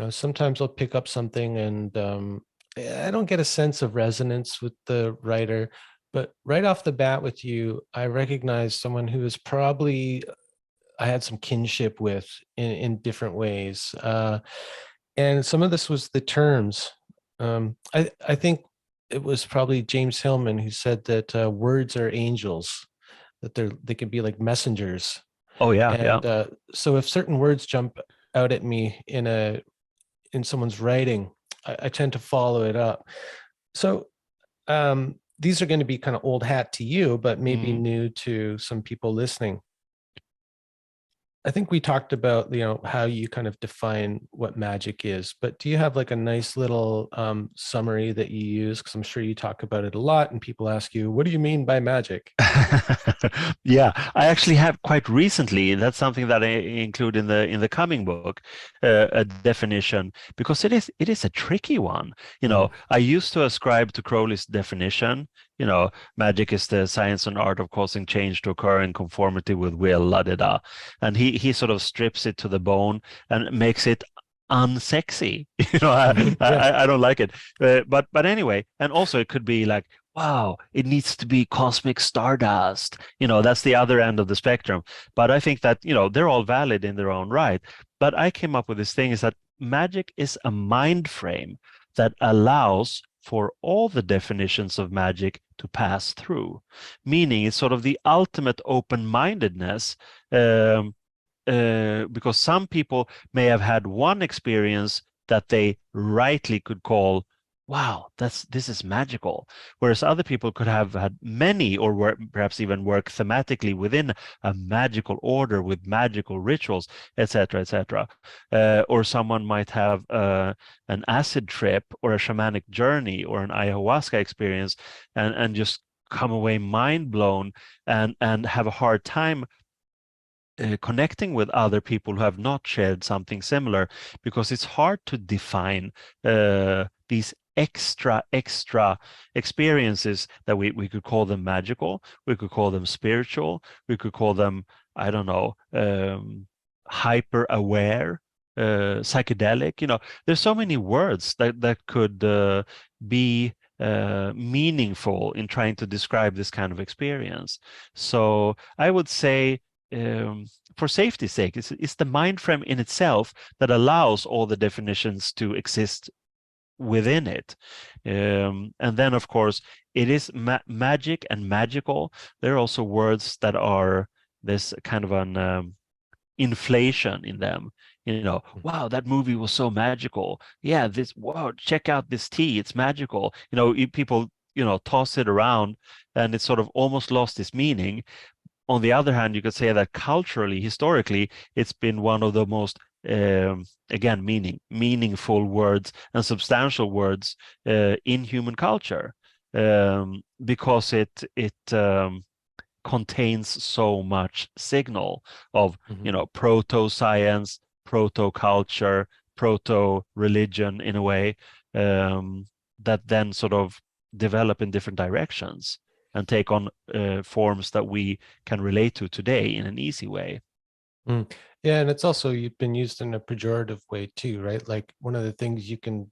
Sometimes I'll pick up something and I don't get a sense of resonance with the writer, but right off the bat with you, I recognize someone who is probably I had some kinship with in different ways. And some of this was the terms. I think it was probably James Hillman who said that words are angels, that they can be like messengers. Oh yeah, yeah. And so if certain words jump out at me in someone's writing, I tend to follow it up. So these are going to be kind of old hat to you, but maybe Mhm. new to some people listening. I think we talked about, how you kind of define what magic is, but do you have like a nice little summary that you use? Because I'm sure you talk about it a lot and people ask you, what do you mean by magic? Yeah, I actually have quite recently. That's something that I include in the coming book, a definition, because it is a tricky one. Mm, I used to ascribe to Crowley's definition. Magic is the science and art of causing change to occur in conformity with will, la da da, and he sort of strips it to the bone and makes it unsexy. yeah. I don't like it. But anyway, and also it could be like, wow, it needs to be cosmic stardust. That's the other end of the spectrum. But I think that, they're all valid in their own right. But I came up with this thing is that magic is a mind frame that allows for all the definitions of magic to pass through, meaning it's sort of the ultimate open-mindedness. Because some people may have had one experience that they rightly could call, wow, this is magical, whereas other people could have had many, or perhaps even work thematically within a magical order with magical rituals, etc., etc. Or someone might have an acid trip or a shamanic journey or an ayahuasca experience, and just come away mind blown and have a hard time connecting with other people who have not shared something similar, because it's hard to define these extra experiences that we could call them magical, we could call them spiritual, we could call them, I don't know, hyper aware, psychedelic. There's so many words that could be meaningful in trying to describe this kind of experience. So I would say, for safety's sake, it's the mind frame in itself that allows all the definitions to exist within it. And then, of course, it is magic and magical. There are also words that are this kind of an inflation in them. Wow, that movie was so magical. Yeah, wow, check out this tea, it's magical. People toss it around, and it's sort of almost lost its meaning. On the other hand, you could say that culturally, historically, it's been one of the most again, meaningful words and substantial words in human culture, because it contains so much signal of proto-science, proto-culture, proto-religion, in a way, that then sort of develop in different directions and take on forms that we can relate to today in an easy way. Yeah, and it's also been used in a pejorative way too, right? Like, one of the things you can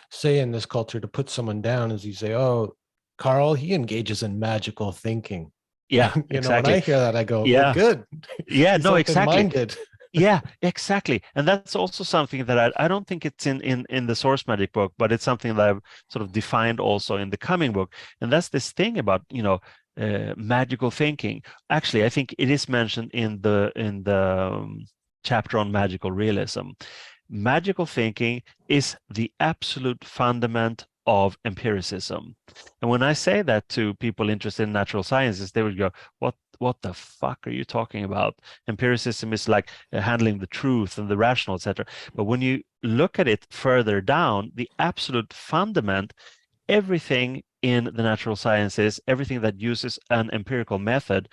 say in this culture to put someone down is you say, "Oh, Carl, he engages in magical thinking." Yeah, When exactly. I hear that, I go, "Well, Yeah, good." yeah, He's no, exactly. open-minded. Yeah, exactly. And that's also something that I don't think it's in the Source Magic book, but it's something that I've sort of defined also in the coming book. And that's this thing about, magical thinking. Actually, I think it is mentioned in the chapter on magical realism. Magical thinking is the absolute fundament of empiricism. And when I say that to people interested in natural sciences, they would go, what the fuck are you talking about? Empiricism is like handling the truth and the rational, etc. But when you look at it further down, the absolute fundament, everything in the natural sciences, everything that uses an empirical method,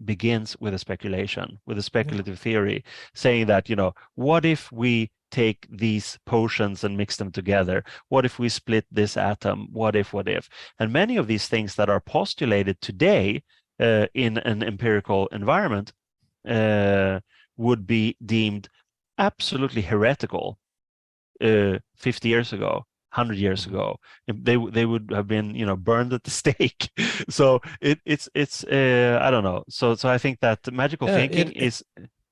begins with a speculation, with a speculative theory, saying that, what if we take these potions and mix them together? What if we split this atom? What if? And many of these things that are postulated today in an empirical environment would be deemed absolutely heretical 50 years ago. 100 years ago, they would have been burned at the stake. So it's I don't know. So I think that magical thinking is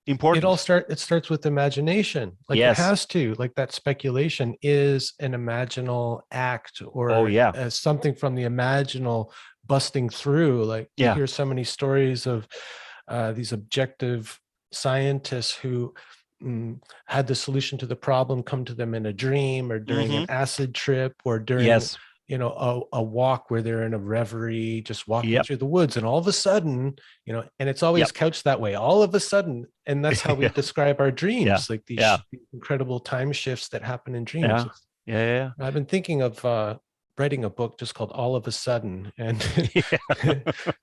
important. It starts with imagination. Like, it Yes. has to. Like, that speculation is an imaginal act, Oh or yeah. something from the imaginal busting through. Like, you hear so many stories of these objective scientists who had the solution to the problem come to them in a dream, or during an acid trip, or during a walk where they're in a reverie, just walking through the woods, and all of a sudden, and it's always couched that way, all of a sudden. And that's how we describe our dreams, like these incredible time shifts that happen in dreams. I've been thinking of writing a book just called All of a Sudden, and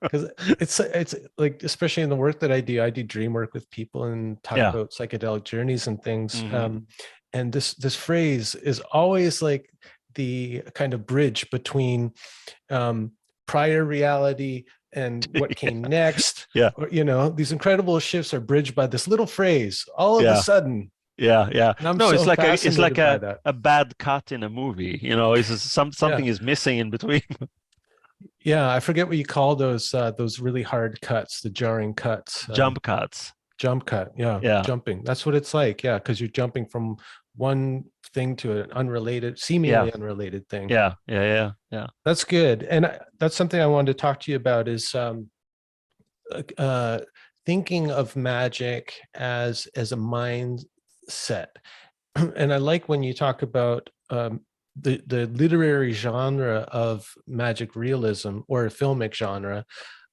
because it's like, especially in the work that I do dream work with people and talk about psychedelic journeys and things. And this phrase is always like the kind of bridge between prior reality and what came next. Or, these incredible shifts are bridged by this little phrase, all of a sudden. Yeah. And I'm no, so it's like fascinated a bad cut in a movie. It's just something is missing in between. I forget what you call those really hard cuts, the jarring cuts. Jump cuts. Jump cut. Yeah. Jumping. That's what it's like. Yeah, because you're jumping from one thing to an unrelated, seemingly unrelated thing. Yeah. That's good. And that's something I wanted to talk to you about, is thinking of magic as a mindset. And I like when you talk about the literary genre of magic realism, or filmic genre,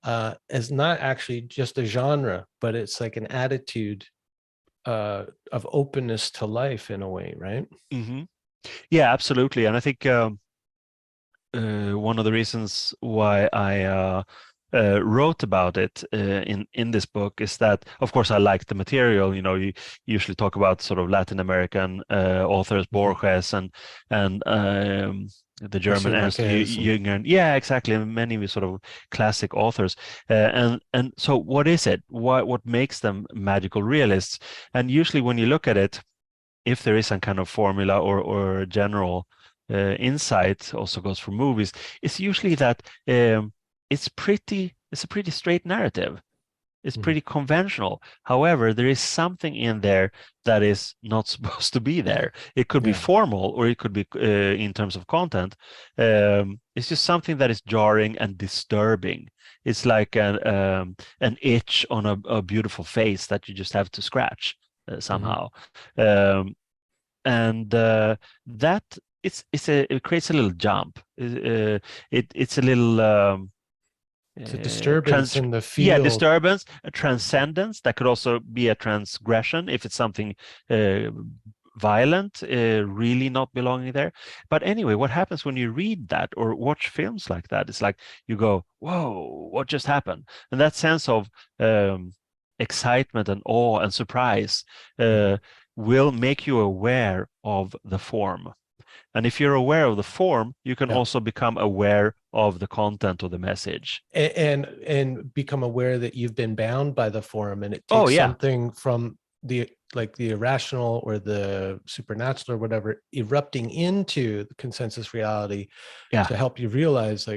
as not actually just a genre, but it's like an attitude of openness to life, in a way, right? Yeah, absolutely. And I think one of the reasons why I wrote about it in this book is that, of course, I like the material. You usually talk about sort of Latin American authors, Borges and the German Garcia Ernst Marquez and Jung. Yeah, exactly. And many sort of classic authors. And so, what is it? What makes them magical realists? And usually, when you look at it, if there is some kind of formula or general insight, also goes for movies, it's usually that it's a pretty straight narrative. It's Mhm. pretty conventional. However, there is something in there that is not supposed to be there. It could be Yeah. formal, or it could be in terms of content. It's just something that is jarring and disturbing. It's like an itch on a beautiful face that you just have to scratch Mhm. somehow. And that it creates a little jump. It's a little It's a disturbance in the yeah, field. disturbance, a transcendence. That could also be a transgression if it's something uh, violent, really not belonging there. But anyway, what happens when you read that or watch films like that? It's like you go, "Whoa, what just happened?" And that sense of excitement and awe and surprise Mhm. uh, will make you aware of the form. And if you're aware of the form, you can Yeah. also become aware of the content of the message. And become aware that you've been bound by the form, and it Oh, takes yeah. something from the irrational or the supernatural or whatever erupting into the consensus reality Yeah. to help you realize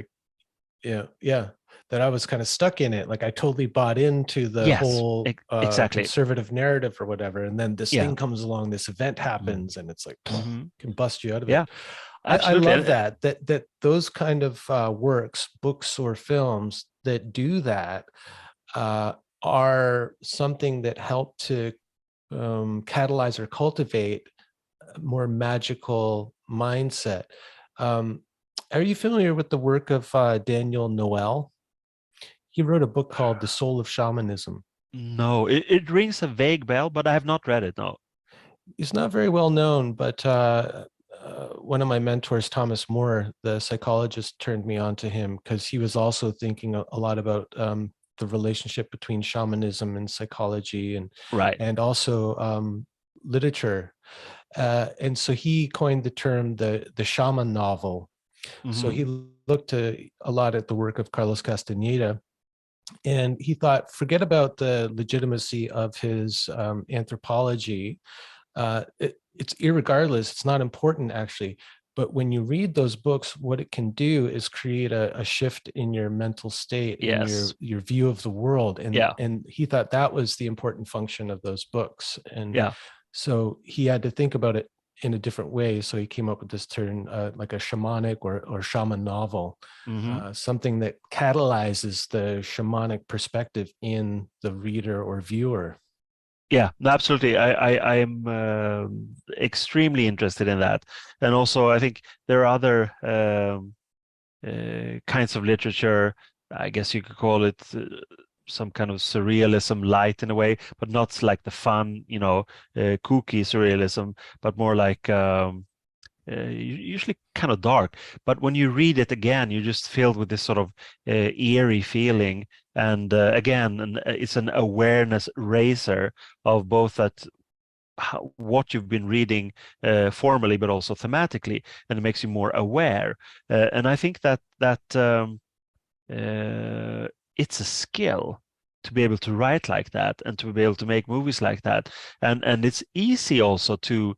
yeah, that I was kind of stuck in it. Like I totally bought into the Yes. whole Exactly. conservative narrative or whatever, and then this Yeah. thing comes along, this event Mm. happens, and it's like Hmm. can bust you out of it. Yeah, I absolutely. love that those kind of works, books or films that do that uh, are something that help to catalyze or cultivate a more magical mindset. Um, are you familiar with the work of Daniel Noel? He wrote a book called The Soul of Shamanism. No, it rings a vague bell, but I have not read it. No. He's not very well known, but one of my mentors, Thomas More, the psychologist, turned me on to him because he was also thinking a lot about the relationship between shamanism and psychology, Right. and also literature. And so he coined the term the shaman novel. So Hmm. he looked a lot at the work of Carlos Castaneda, and he thought, forget about the legitimacy of his anthropology. It's irregardless, it's not important actually, but when you read those books, what it can do is create a shift in your mental state, in Yes. your view of the world, Yeah. and he thought that was the important function of those books. And Yeah. so he had to think about it in a different way, so he came up with this term, like a shamanic or shaman novel, Hmm. something that catalyzes the shamanic perspective in the reader or viewer. Yeah, no, absolutely. I am extremely interested in that. And also, I think there are other kinds of literature. I guess you could call it some kind of surrealism light in a way, but not like the fun, kooky surrealism, but more like usually kind of dark. But when you read it again, you're just filled with this sort of eerie feeling. And again, it's an awareness raiser of both that what you've been reading formally, but also thematically, and it makes you more aware. And I think that uh, it's a skill to be able to write like that and to be able to make movies like that. And it's easy also to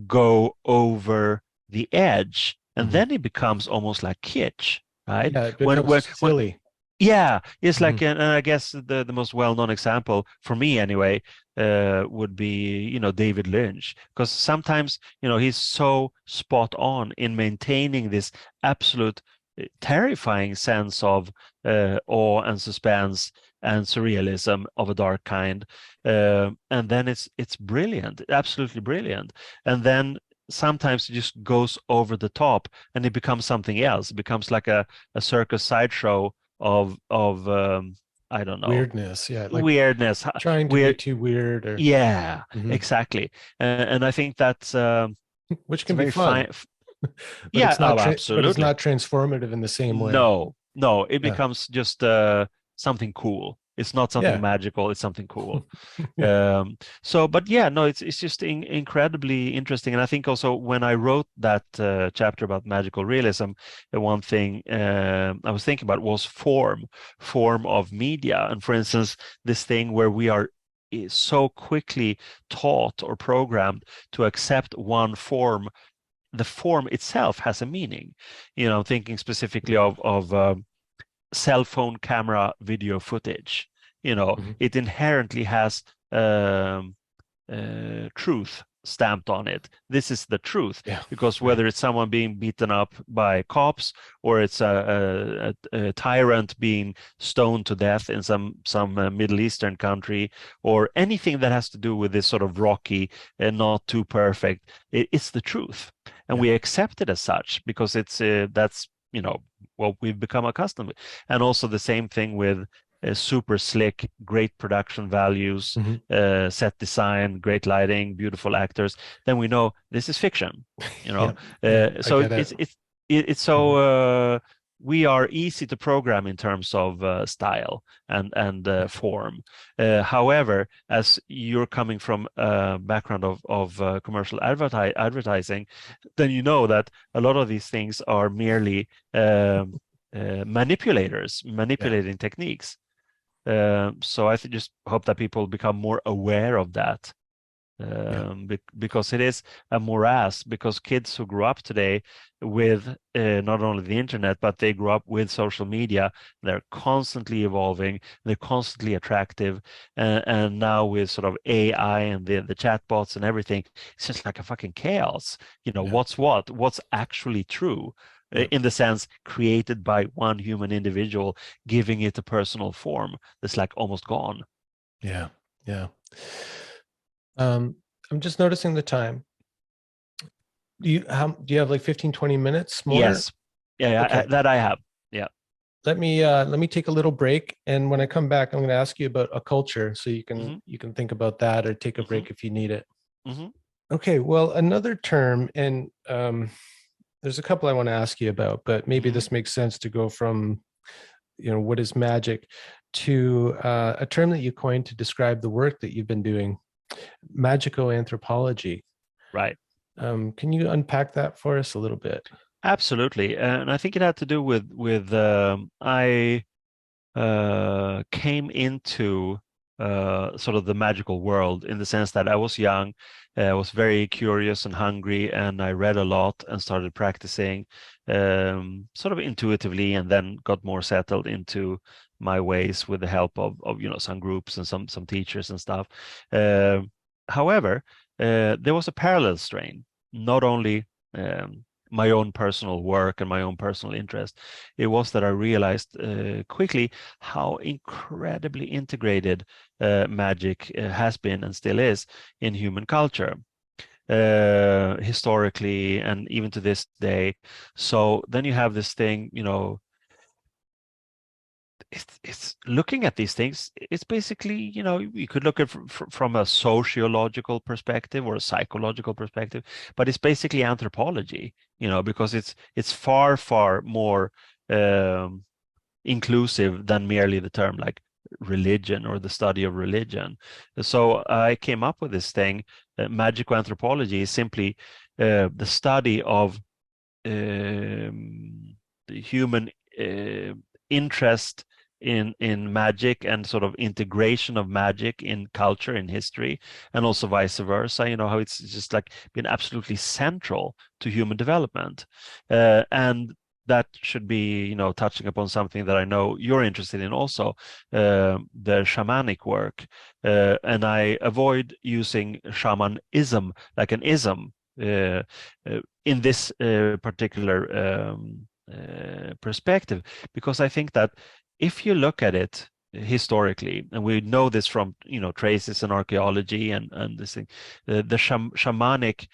go over the edge, and Mhm. then it becomes almost like kitsch, right? Yeah, it When becomes when when silly. yeah, it's Mhm. like, and I guess the most well-known example for me anyway would be, David Lynch, because sometimes, he's so spot on in maintaining this absolute terrifying sense of awe and suspense and surrealism of a dark kind, and then it's brilliant, absolutely brilliant, and then sometimes it just goes over the top and it becomes something else. It becomes like a circus sideshow of I don't know, Weirdness, yeah, like weirdness, trying to be weird. too weird or Yeah, Mhm. exactly. And I think that's Which it's a can be very fun, fine. but Yeah, oh, but it's absolutely. not transformative in the same way. No, it Yeah. becomes just something cool. It's not something Yeah. magical, it's something cool. Yeah. But yeah, no, it's just incredibly interesting. And I think also when I wrote that chapter about magical realism, the one thing I was thinking about was form of media. And for instance, this thing where we are so quickly taught or programmed to accept one form. The form itself has a meaning. I'm thinking specifically of cell phone camera video footage. Mhm. It inherently has truth stamped on it. This is the truth, Yeah. because Right. whether it's someone being beaten up by cops or it's a tyrant being stoned to death in some Middle Eastern country, or anything that has to do with this sort of rocky and not too perfect, it's the truth, and Yeah. we accept it as such because that's what we've become accustomed with. And also the same thing with super slick, great production values, Mhm. set design, great lighting, beautiful actors. Then we know this is fiction. Yeah. Yeah. I So get it. it's so Mhm. we are easy to program in terms of style and Yeah. form. However, as you're coming from a background of commercial advertising, then you know that a lot of these things are merely Yeah. manipulating techniques. So I just hope that people become more aware of that, Yeah. because it is a morass. Because kids who grow up today with not only the internet, but they grow up with social media, they're constantly evolving, they're constantly attractive, and now with sort of AI and the chatbots and everything, it's just like a fucking chaos. Yeah. What's actually true, Yeah. in the sense created by one human individual, giving it a personal form that's like almost gone. Yeah. Yeah. I'm just noticing the time. Do you have like 15, 20 minutes more? Yes, yeah, Okay. that I have. Yeah. Let me take a little break, and when I come back I'm going to ask you about occulture, so you can Hmm. you can think about that or take a Hmm. break if you need it. Hmm. Okay, well, another term, and there's a couple I want to ask you about, but maybe Hmm. this makes sense to go from what is magic to a term that you coined to describe the work that you've been doing, magico-anthropology. Right. Can you unpack that for us a little bit? Absolutely. And I think it had to do with I came into sort of the magical world in the sense that I was young, I was very curious and hungry, and I read a lot and started practicing sort of intuitively, and then got more settled into my ways with the help of some groups and some teachers and stuff. Um However, there was a parallel strain, not only my own personal work and my own personal interest. It was that I realized quickly how incredibly integrated magic has been and still is in human culture, historically and even to this day. So then you have this thing, it's looking at these things. It's basically, you could look at from a sociological perspective or a psychological perspective, but it's basically anthropology, because it's far, far more um, inclusive than merely the term like religion or the study of religion. So I came up with this thing. Magico-anthropology is simply the study of the human uh, interest in magic and sort of integration of magic in culture, in history, and also vice versa. How it's just like been absolutely central to human development, and that should be, touching upon something that I know you're interested in also, the shamanic work. And I avoid using shamanism like an ism, in this particular perspective, because I think that if you look at it historically, and we know this from traces in archaeology and this thing, the shamanic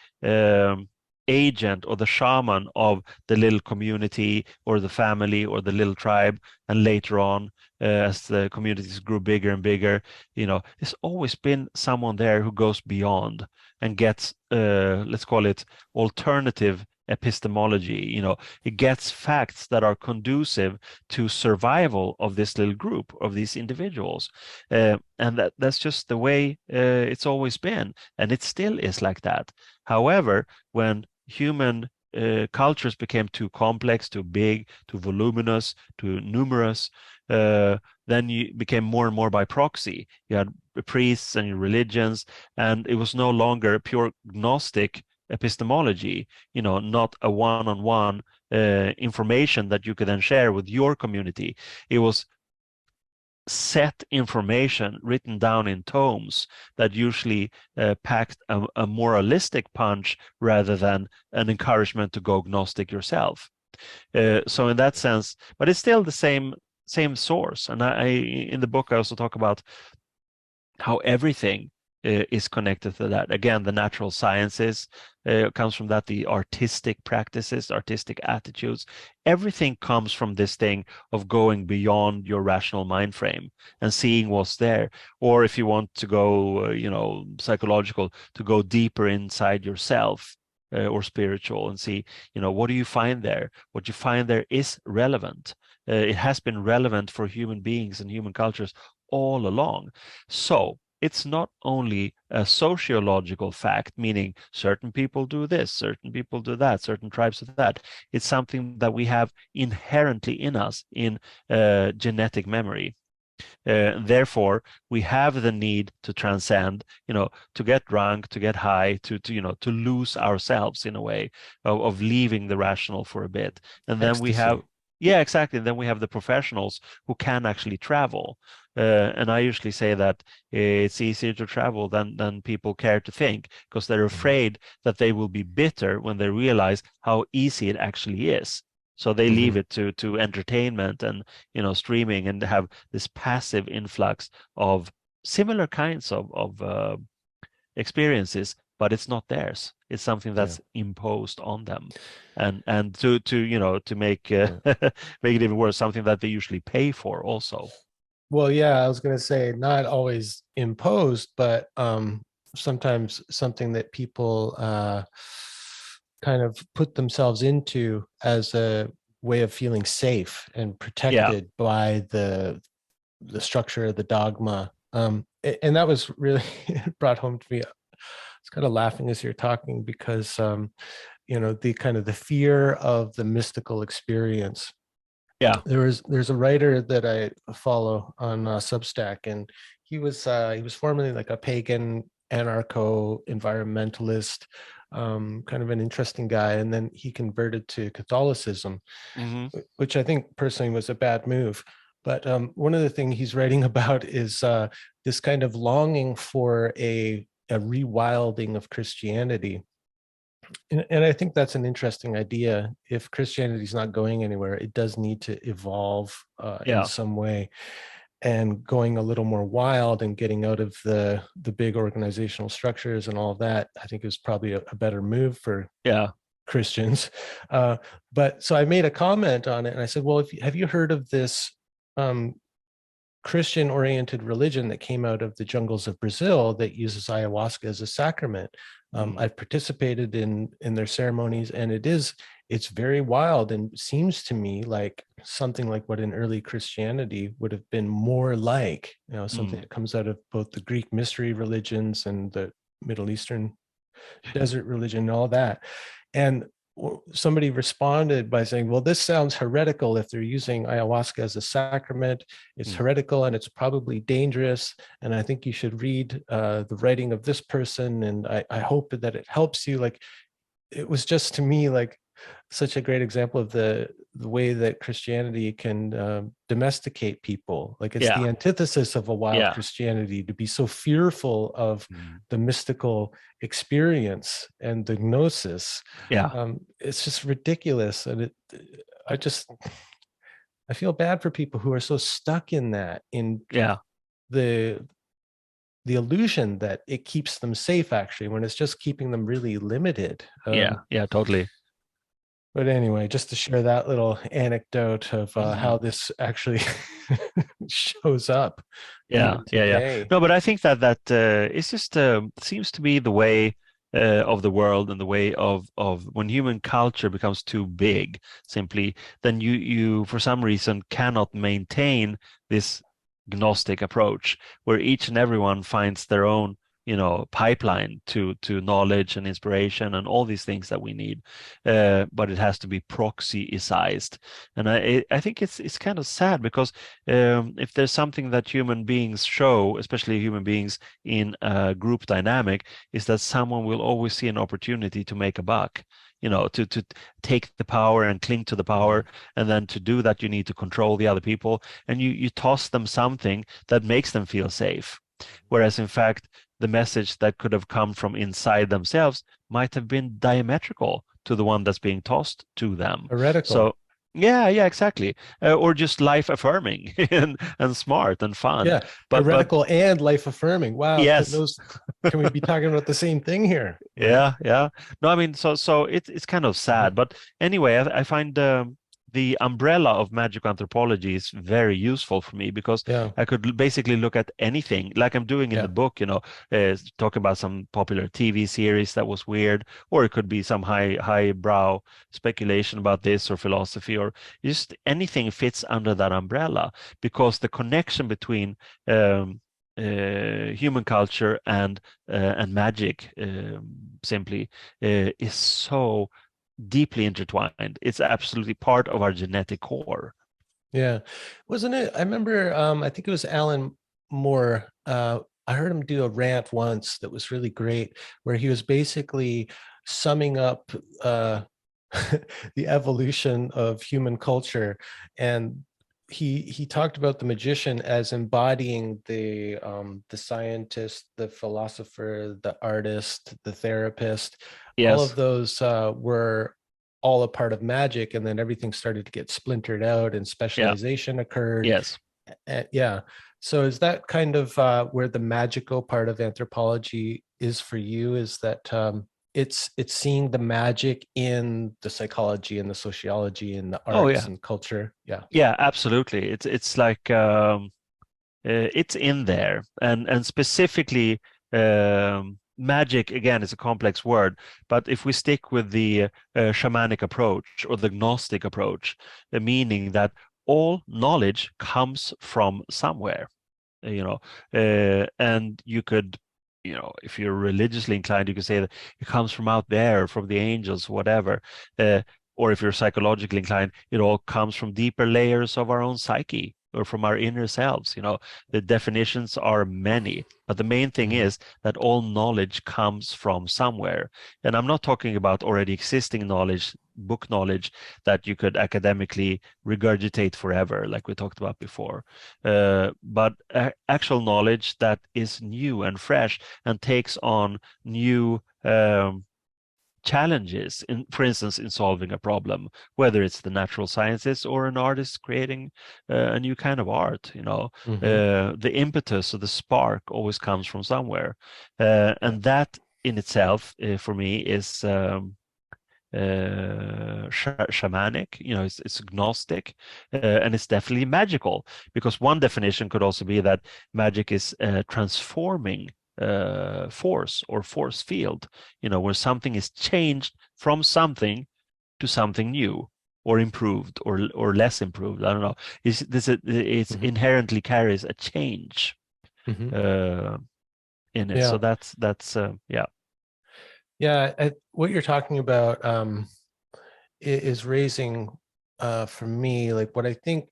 agent or the shaman of the little community or the family or the little tribe, and later on, as the communities grew bigger and bigger, there's always been someone there who goes beyond and gets, let's call it, alternative epistemology. It gets facts that are conducive to survival of this little group, of these individuals. And that's just the way it's always been, and it still is like that. However, when human cultures became too complex, too big, too voluminous, too numerous, then you became more and more by proxy. You had priests and religions, and it was no longer a pure Gnostic epistemology, not a one-on-one information that you could then share with your community. It was set information written down in tomes that usually packed a moralistic punch rather than an encouragement to go Gnostic yourself. So in that sense, but it's still the same source. And I in the book I also talk about how everything is connected to that. Again, the natural sciences comes from that, the artistic practices, artistic attitudes. Everything comes from this thing of going beyond your rational mind frame and seeing what's there. Or if you want to go, psychological, to go deeper inside yourself or spiritual and see, what do you find there? What you find there is relevant. It has been relevant for human beings and human cultures all along. So it's not only a sociological fact, meaning certain people do this, certain people do that, certain tribes do that. It's something that we have inherently in us in genetic memory. Therefore, we have the need to transcend, to get drunk, to get high, to lose ourselves in a way of leaving the rational for a bit. And then we have, yeah, exactly. Then we have the professionals who can actually travel. And I usually say that it's easier to travel than people care to think, because they're afraid that they will be bitter when they realize how easy it actually is. So they leave it to entertainment and streaming, and have this passive influx of similar kinds of experiences, but it's not theirs. It's something that's imposed on them, and to make make it even worse, something that they usually pay for also. Well, yeah, I was going to say not always imposed, but sometimes something that people kind of put themselves into as a way of feeling safe and protected by the structure, the dogma. And that was really brought home to me. I was kind of laughing as you're talking because, the kind of the fear of the mystical experience. Yeah. There's a writer that I follow on Substack, and he was formerly like a pagan anarcho-environmentalist, kind of an interesting guy, and then he converted to Catholicism, which I think personally was a bad move. But one of the things he's writing about is this kind of longing for a rewilding of Christianity. And I think that's an interesting idea. If Christianity is not going anywhere, it does need to evolve in some way, and going a little more wild and getting out of the big organizational structures and all of that, I think is probably a better move for Christians. But so I made a comment on it, and I said, well, have you heard of this Christian-oriented religion that came out of the jungles of Brazil that uses ayahuasca as a sacrament? I've participated in their ceremonies, and it's very wild, and seems to me like something like what in early Christianity would have been more like, something that comes out of both the Greek mystery religions and the Middle Eastern desert religion and all that. And somebody responded by saying, well, this sounds heretical if they're using ayahuasca as a sacrament. It's heretical, and it's probably dangerous. And I think you should read the writing of this person. And I hope that it helps you. Like, it was just, to me, like such a great example of the way that Christianity can domesticate people. Like, it's the antithesis of a wild Christianity to be so fearful of the mystical experience and the gnosis. It's just ridiculous. And I feel bad for people who are so stuck in that, in the illusion that it keeps them safe, actually, when it's just keeping them really limited. Totally. But anyway, just to share that little anecdote of how this actually shows up. No, but I think that it's just seems to be the way of the world and the way of when human culture becomes too big, simply, then you for some reason cannot maintain this gnostic approach where each and everyone finds their own, pipeline to knowledge and inspiration and all these things that we need, but it has to be proxyized. And I think it's kind of sad, because if there's something that human beings show, especially human beings in a group dynamic, is that someone will always see an opportunity to make a buck, to take the power and cling to the power. And then to do that, you need to control the other people, and you toss them something that makes them feel safe. Whereas in fact, the message that could have come from inside themselves might have been diametrical to the one that's being tossed to them. Heretical. So yeah, exactly. Or just life affirming and smart and fun. Yeah, But heretical and life affirming. Wow, yes. can we be talking about the same thing here? Right? Yeah. No, I mean, so it's kind of sad. Mhm. But anyway, I find the umbrella of magical anthropology is very useful for me, because Yeah, I could basically look at anything, like I'm doing in the yeah. book, talk about some popular TV series that was weird, or it could be some highbrow speculation about this or philosophy, or just anything fits under that umbrella, because the connection between human culture and magic, simply, is so deeply intertwined. It's absolutely part of our genetic core. Yeah. Wasn't it? I remember, I think it was Alan Moore. I heard him do a rant once that was really great, where he was basically summing up the evolution of human culture. And he talked about the magician as embodying the scientist, the philosopher, the artist, the therapist. All of Yes. those were all a part of magic, and then everything started to get splintered out and Yeah. specialization occurred. Yes. Yeah, so is that kind of where the magical part of anthropology is for you? Is that it's seeing the magic in the psychology and the sociology and the Oh arts yeah. and culture? Yeah. Yeah, absolutely. It's like, it's in there, and specifically, magic again is a complex word, but if we stick with the shamanic approach or the gnostic approach, the meaning that all knowledge comes from somewhere, and you could, if you're religiously inclined, you could say that it comes from out there, from the angels, whatever. uh, or if you're psychologically inclined, it all comes from deeper layers of our own psyche, or from our inner selves. The definitions are many, but the main thing Mhm. is that all knowledge comes from somewhere. And I'm not talking about already existing knowledge, book knowledge, that you could academically regurgitate forever, like we talked about before, but actual knowledge that is new and fresh and takes on new challenges, for instance, in solving a problem, whether it's the natural sciences or an artist creating a new kind of art. Mhm. The impetus or the spark always comes from somewhere, Yeah. and that in itself, for me, is shamanic. It's agnostic, and it's definitely magical, because one definition could also be that magic is transforming force or force field, where something is changed from something to something new, or improved, or less improved. I don't know. It's Mhm. inherently carries a change Mhm. uh, in it. So Yeah. that's yeah. Yeah. What you're talking about is raising, for me, like what I think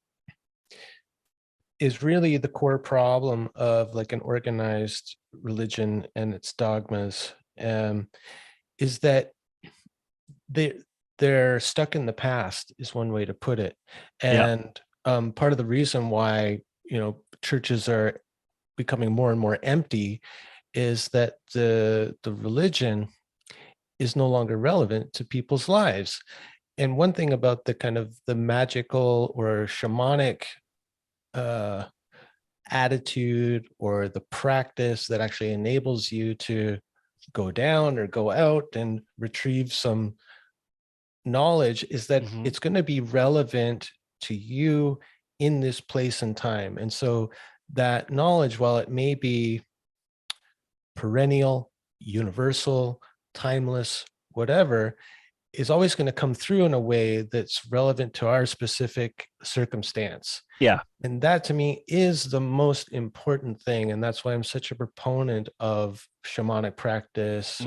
is really the core problem of like an organized religion and its dogmas, is that they they're stuck in the past, is one way to put it. Yeah. And part of the reason why churches are becoming more and more empty is that the religion is no longer relevant to people's lives. And one thing about the kind of the magical or shamanic uh, attitude or the practice that actually enables you to go down or go out and retrieve some knowledge is that Hmm. it's going to be relevant to you in this place and time. And so that knowledge, while it may be perennial, universal, timeless, whatever, is always going to come through in a way that's relevant to our specific circumstance. Yeah. And that to me is the most important thing. And that's why I'm such a proponent of shamanic practice,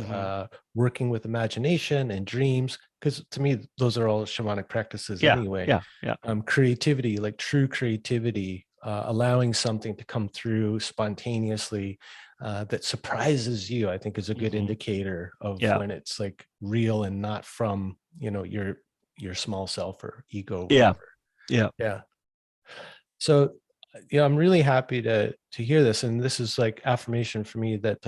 working with imagination and dreams, because to me, those are all shamanic practices anyway. Yeah. Creativity, like true creativity, allowing something to come through spontaneously that surprises you, I think is a good indicator of when it's like real and not from, your small self or ego. Yeah. Yeah. So, I'm really happy to hear this. And this is like affirmation for me that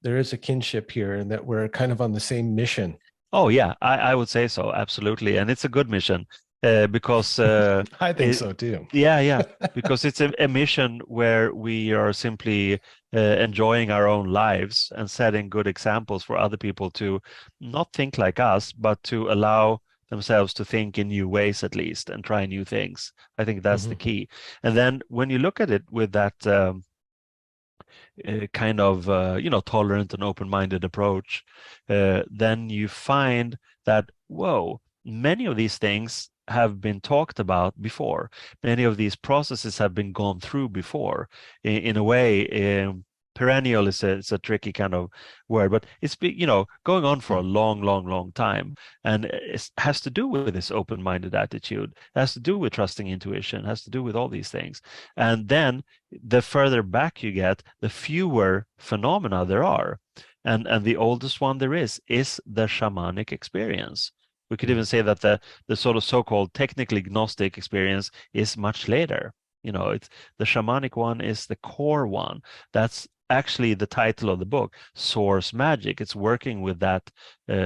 there is a kinship here and that we're kind of on the same mission. Oh, yeah, I would say so. Absolutely. And it's a good mission because I think so too. Yeah, because it's a mission where we are simply enjoying our own lives and setting good examples for other people to not think like us, but to allow themselves to think in new ways at least and try new things. I think that's the key. And then when you look at it with that kind of tolerant and open-minded approach, then you find that, whoa, many of these things have been talked about before. Many of these processes have been gone through before. In a way, perennial is a tricky kind of word, but it's going on for a long time, and it has to do with this open-minded attitude. It has to do with trusting intuition. It has to do with all these things. And then the further back you get, the fewer phenomena there are, and the oldest one there is the shamanic experience. We could even say that the sort of so-called technically gnostic experience is much later. It's the shamanic one is the core one. That's actually the title of the book, Source Magic. It's working with that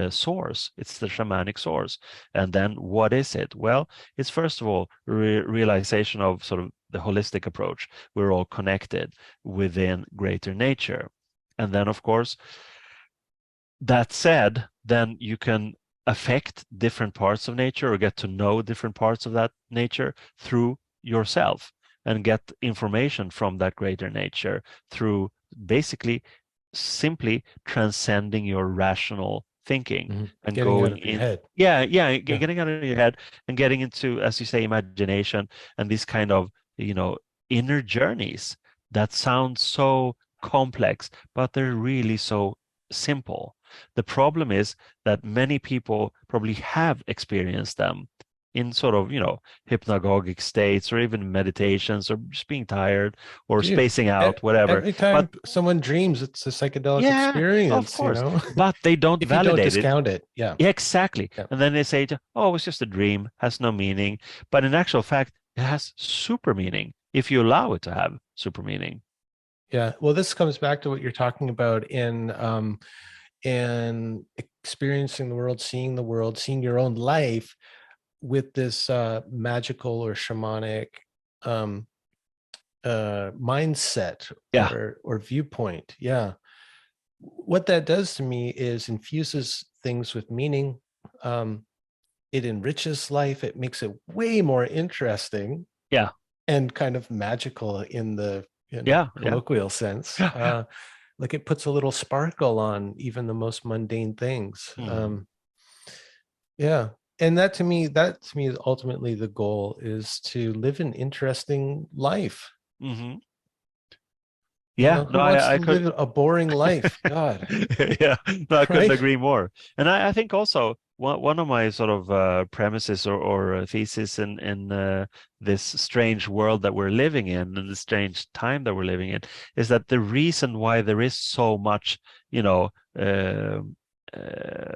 source. It's the shamanic source. And then what is it? Well, it's first of all realization of sort of the holistic approach. We're all connected within greater nature. And then, of course, that said, then you can affect different parts of nature or get to know different parts of that nature through yourself and get information from that greater nature through basically simply transcending your rational thinking and getting going out of your head. Getting out of your head and getting into, as you say, imagination and these kind of inner journeys that sound so complex, but they're really so simple. The problem is that many people probably have experienced them in sort of, hypnagogic states or even meditations or just being tired or spacing out, whatever. Every time someone dreams, it's a psychedelic experience, of course. But they don't if you validate don't discount it. Yeah, exactly. Yeah. And then they say, oh, it's just a dream, has no meaning. But in actual fact, it has super meaning if you allow it to have super meaning. Yeah. Well, this comes back to what you're talking about in experiencing the world, seeing your own life with this magical or shamanic mindset or viewpoint. Yeah. What that does to me is infuses things with meaning. It enriches life. It makes it way more interesting. Yeah. And kind of magical in the colloquial sense. Like it puts a little sparkle on even the most mundane things. And that to me is ultimately the goal, is to live an interesting life. Yeah, who wants to live a boring life? God. Yeah, no, I couldn't agree more. And I think also one of my sort of premises or thesis in this strange world that we're living in and the strange time that we're living in is that the reason why there is so much,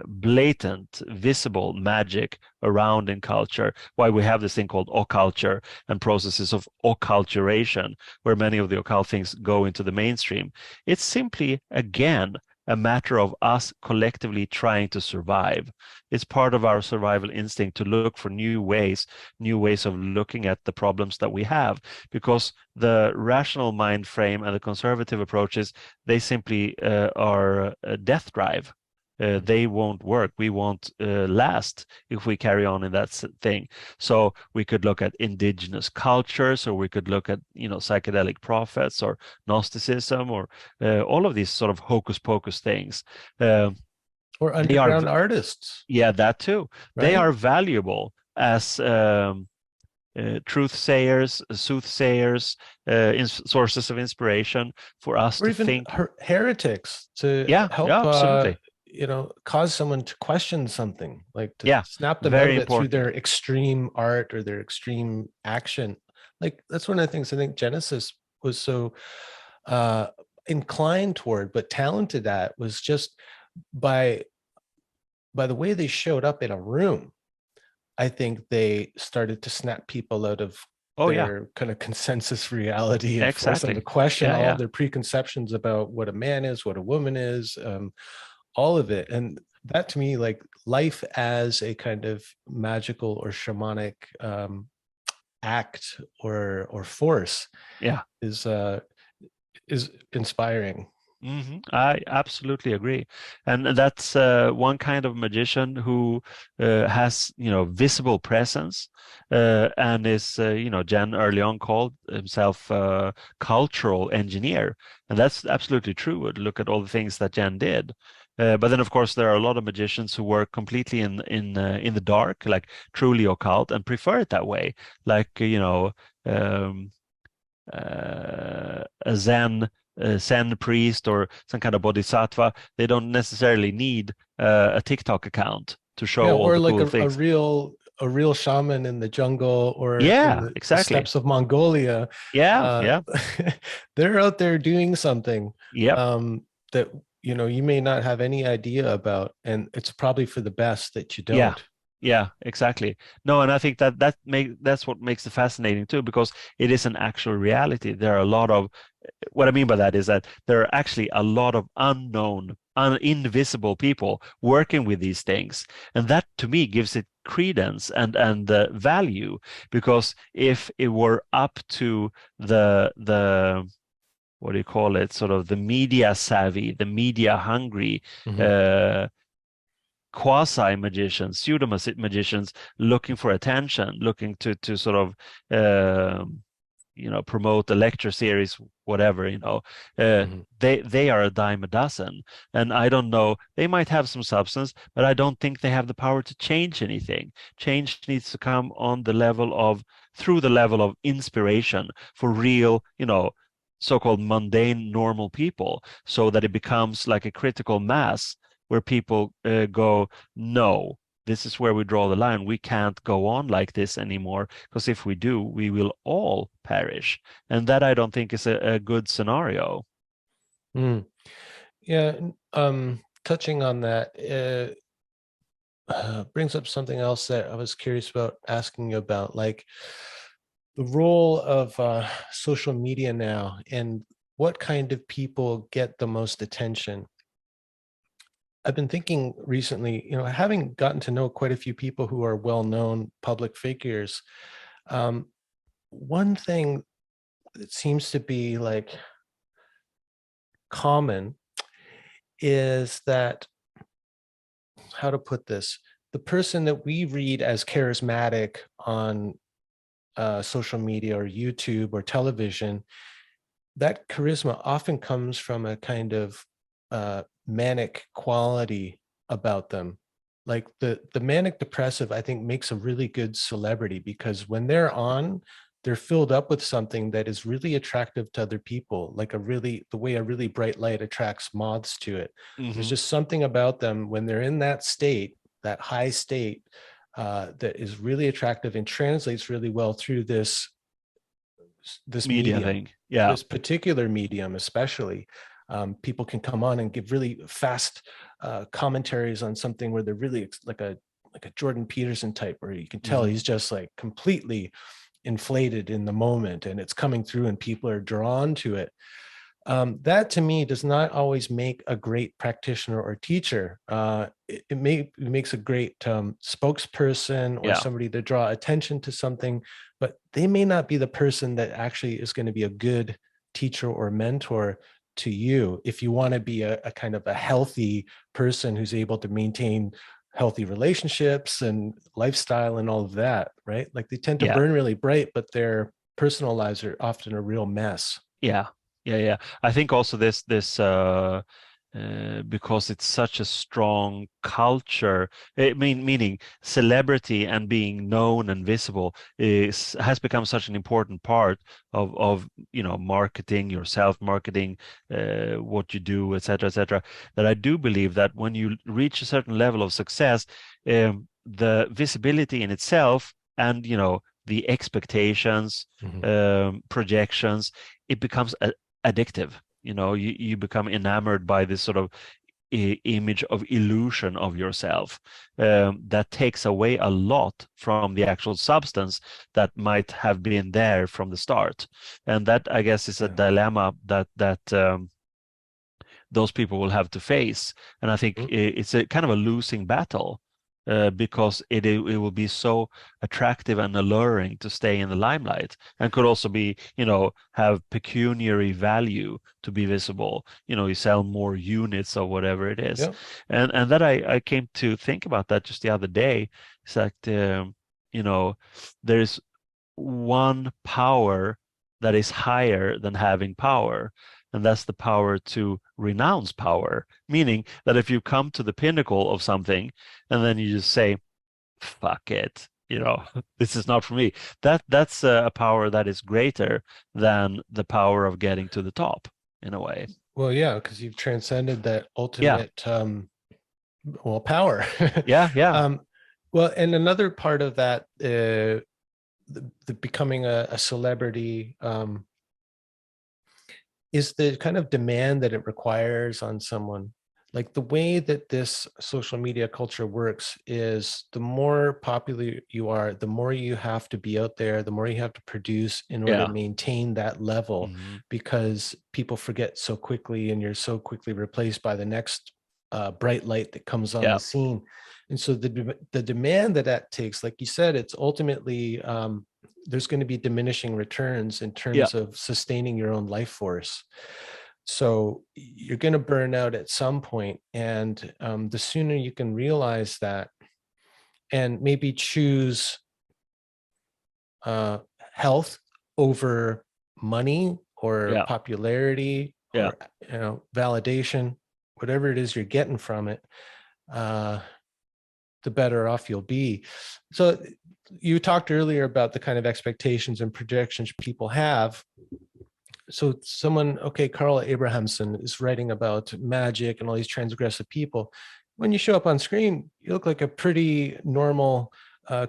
blatant, visible magic around in culture, why we have this thing called occulture and processes of occulturation, where many of the occult things go into the mainstream. It's simply, again, a matter of us collectively trying to survive. It's part of our survival instinct to look for new ways of looking at the problems that we have, because the rational mind frame and the conservative approaches, they simply are a death drive. They won't work. We won't last if we carry on in that thing. So we could look at indigenous cultures, or we could look at psychedelic prophets or Gnosticism, or all of these sort of hocus pocus things. Or They are, underground artists, yeah, that too. They right? are valuable as truth sayers, soothsayers, sources of inspiration for us Or to even think. heretics to Yeah, yeah, help, absolutely. cause someone to question something, like to Yeah, snap them out very of it through important. their extreme art or their extreme action. Like that's one of the things I think Genesis was so uh, inclined toward, but talented at, was just by the way they showed up in a room. I think they started to snap people out of Oh yeah, their kind of consensus reality and force them to exactly. question Yeah, all of yeah, their preconceptions about what a man is, what a woman is, all of it. And that to me, like life as a kind of magical or shamanic act or force yeah. is inspiring. I absolutely agree, and that's one kind of magician who has, visible presence, and is, Jen early on called himself cultural engineer, and that's absolutely true. Look at all the things that Jen did. But then, of course, there are a lot of magicians who work completely in the dark, like truly occult, and prefer it that way, like um, a Zen priest or some kind of bodhisattva. They don't necessarily need a TikTok account to Yeah, show all or the like cool things. a real shaman in the jungle or in Yeah, the exactly. steppes of Mongolia. Yeah, Uh, yeah, they're out there doing something yep, that you may not have any idea about, and it's probably for the best that you yeah. don't. Yeah, exactly. No, and I think that's what makes it fascinating too, because it is an actual reality. There are a lot of, what I mean by that is that there are actually a lot of unknown, invisible people working with these things, and that to me gives it credence and value. Because if it were up to the what do you call it, sort of the media savvy, the media hungry, Mhm. uh, quasi magicians, pseudo magicians looking for attention, looking to sort of promote a lecture series, whatever, Mhm. they are a dime a dozen. And I don't know, they might have some substance, but I don't think they have the power to change anything. Change needs to come on the level of, through the level of inspiration for real, so-called mundane normal people, so that it becomes like a critical mass where people go, no, this is where we draw the line. We can't go on like this anymore, because if we do, we will all perish. And that I don't think is a good scenario. Mm. Yeah, touching on that brings up something else that I was curious about asking you about, like the role of social media now and what kind of people get the most attention. I've been thinking recently, having gotten to know quite a few people who are well-known public figures, um, one thing that seems to be like common is that, how to put this, the person that we read as charismatic on social media or YouTube or television, that charisma often comes from a kind of manic quality about them. Like the manic depressive, I think, makes a really good celebrity because when they're on, they're filled up with something that is really attractive to other people, like the way a really bright light attracts moths to it. There's Hmm. just something about them when they're in that state, that high state, that is really attractive and translates really well through this Media medium, thing. Yeah. this particular medium, especially. People can come on and give really fast commentaries on something where they're really like a Jordan Peterson type, where you can tell Hmm. he's just like completely inflated in the moment, and it's coming through, and people are drawn to it. That to me does not always make a great practitioner or teacher. It makes a great spokesperson or Yeah. somebody to draw attention to something, but they may not be the person that actually is going to be a good teacher or mentor to you if you want to be a kind of a healthy person who's able to maintain healthy relationships and lifestyle and all of that, right? Like they tend to Yeah. burn really bright, but their personal lives are often a real mess. Yeah. Yeah. Yeah. I think also this because it's such a strong culture. Meaning celebrity and being known and visible has become such an important part of marketing, yourself marketing, what you do, etc., etc. That I do believe that when you reach a certain level of success, the visibility in itself and the expectations, projections, it becomes addictive. You become enamored by this sort of image of illusion of yourself that takes away a lot from the actual substance that might have been there from the start. And that, I guess, is a dilemma that those people will have to face. And I think it's a kind of a losing battle. Because it will be so attractive and alluring to stay in the limelight, and could also be, have pecuniary value to be visible. You sell more units or whatever it is. Yeah. And that I came to think about that just the other day. It's like, there's one power that is higher than having power, and that's the power to renounce power. Meaning that if you come to the pinnacle of something and then you just say, fuck it, this is not for me, that's a power that is greater than the power of getting to the top, in a way. Well, yeah, because you've transcended that Yeah. ultimate power. Yeah. Well, and another part of that, the becoming a celebrity, is the kind of demand that it requires on someone. Like the way that this social media culture works is the more popular you are, the more you have to be out there, the more you have to produce in order to maintain that level, because people forget so quickly and you're so quickly replaced by the next bright light that comes on the scene. And so the demand that takes, like you said, it's ultimately, there's going to be diminishing returns in terms of sustaining your own life force. So you're going to burn out at some point, and the sooner you can realize that and maybe choose health over money or popularity or validation, whatever it is you're getting from it, the better off you'll be. So you talked earlier about the kind of expectations and projections people have. So someone, okay, Carl Abrahamsson is writing about magic and all these transgressive people. When you show up on screen, you look like a pretty normal,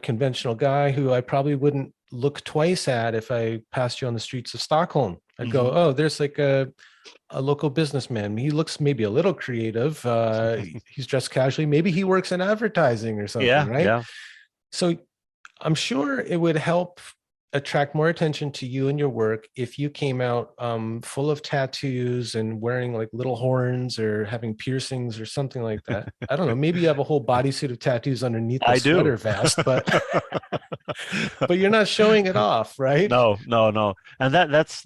conventional guy who I probably wouldn't look twice at if I passed you on the streets of Stockholm. I'd go, oh, there's like a local businessman. He looks maybe a little creative. He's dressed casually. Maybe he works in advertising or something, right? Yeah. So I'm sure it would help attract more attention to you and your work if you came out full of tattoos and wearing like little horns or having piercings or something like that. I don't know. Maybe you have a whole bodysuit of tattoos underneath the sweater vest, but but you're not showing it off, right? No. And that's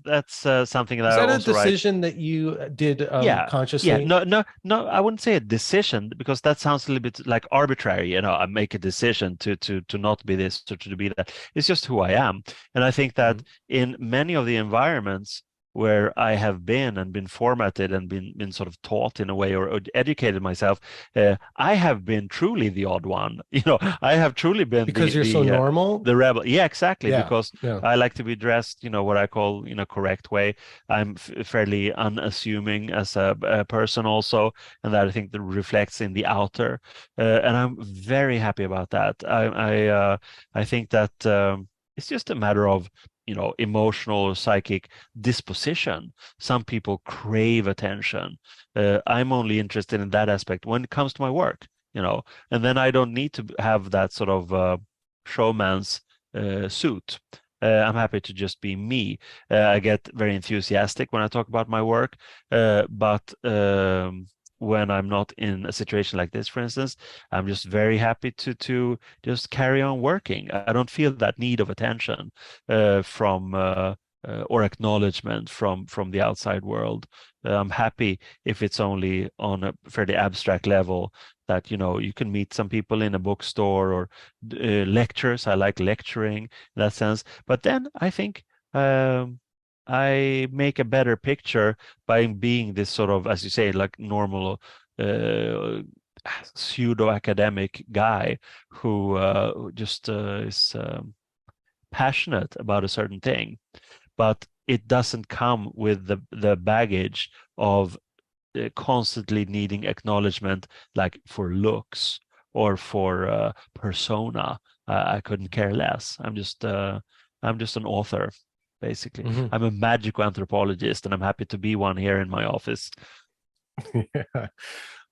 something that Is I that a also write. decision that you did consciously? No, I wouldn't say a decision, because that sounds a little bit like arbitrary. I make a decision to not be this or to be that. It's just who I am. And I think that in many of the environments where I have been and been formatted and been sort of taught in a way, or educated myself, I have been truly the odd one. I have truly been Because you're so normal. the rebel. Yeah, exactly. Yeah, Because yeah. I like to be dressed, what I call in a correct way. I'm fairly unassuming as a person also, and that I think that reflects in the outer. And I'm very happy about that. I think that it's just a matter of emotional or psychic disposition. Some people crave attention. I'm only interested in that aspect when it comes to my work, and then I don't need to have that sort of showman's suit. I'm happy to just be me. I get very enthusiastic when I talk about my work, but when I'm not in a situation like this, for instance, I'm just very happy to just carry on working. I don't feel that need of attention from or acknowledgement from the outside world. I'm happy if it's only on a fairly abstract level, that you can meet some people in a bookstore or lectures. I like lecturing in that sense. But then I think I make a better picture by being this sort of, as you say, like normal pseudo academic guy who just is passionate about a certain thing, but it doesn't come with the baggage of constantly needing acknowledgement, like for looks or for persona. I couldn't care less. I'm just an author, basically. Mhm. I'm a magico-anthropologist, and I'm happy to be one here in my office. Yeah,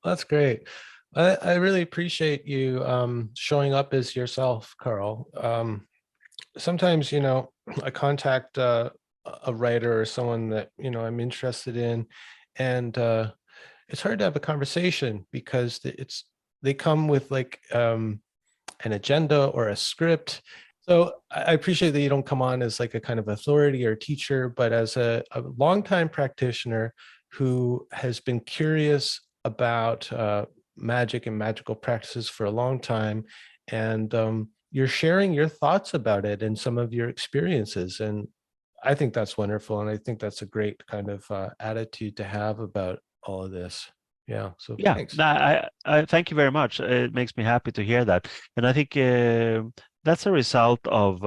that's great. I really appreciate you showing up as yourself, Carl. Sometimes, I contact a writer or someone that, I'm interested in, and it's hard to have a conversation because they come with like an agenda or a script. So I appreciate that you don't come on as like a kind of authority or teacher, but as a longtime practitioner who has been curious about magic and magical practices for a long time. And you're sharing your thoughts about it and some of your experiences. And I think that's wonderful. And I think that's a great kind of attitude to have about all of this. Yeah. So Yeah, thanks. I thank you very much. It makes me happy to hear that, and I think that's a result of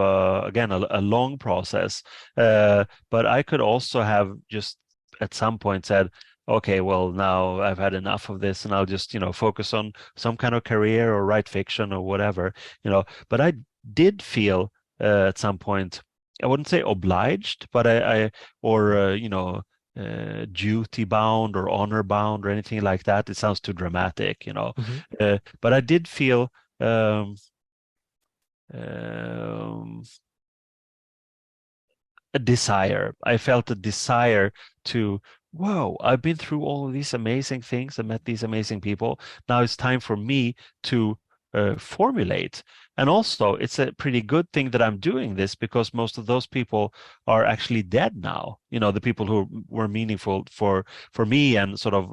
again a long process. But I could also have just at some point said, okay, well now I've had enough of this, and I'll just focus on some kind of career or write fiction or whatever. But I did feel at some point, I wouldn't say obliged, but I or duty bound or honor bound or anything like that. It sounds too dramatic. Mhm. But I did feel um, um, a desire. I felt a desire to, whoa, I've been through all of these amazing things and met these amazing people. Now it's time for me to formulate. And also, it's a pretty good thing that I'm doing this because most of those people are actually dead now. The people who were meaningful for me and sort of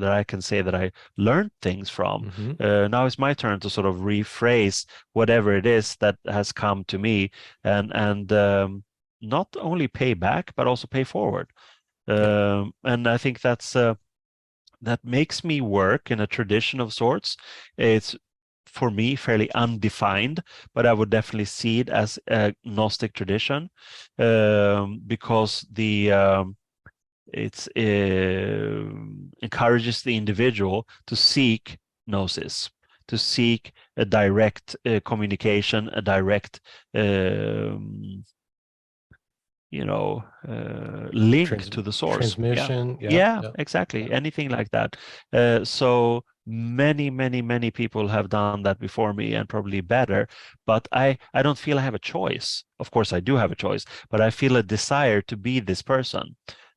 that I can say that I learned things from. Mhm. Now it's my turn to sort of rephrase whatever it is that has come to me and not only pay back but also pay forward. Yeah. And I think that makes me work in a tradition of sorts. It's for me fairly undefined, but I would definitely see it as a Gnostic tradition because the it's encourages the individual to seek gnosis, to seek a direct communication, a direct um, link Trans to the source. Yeah. Transmission. Yeah. Yeah, Yeah. exactly. Yeah. Anything like that. So many, many, many people have done that before me and probably better, but I don't feel I have a choice. Of course, I do have a choice, but I feel a desire to be this person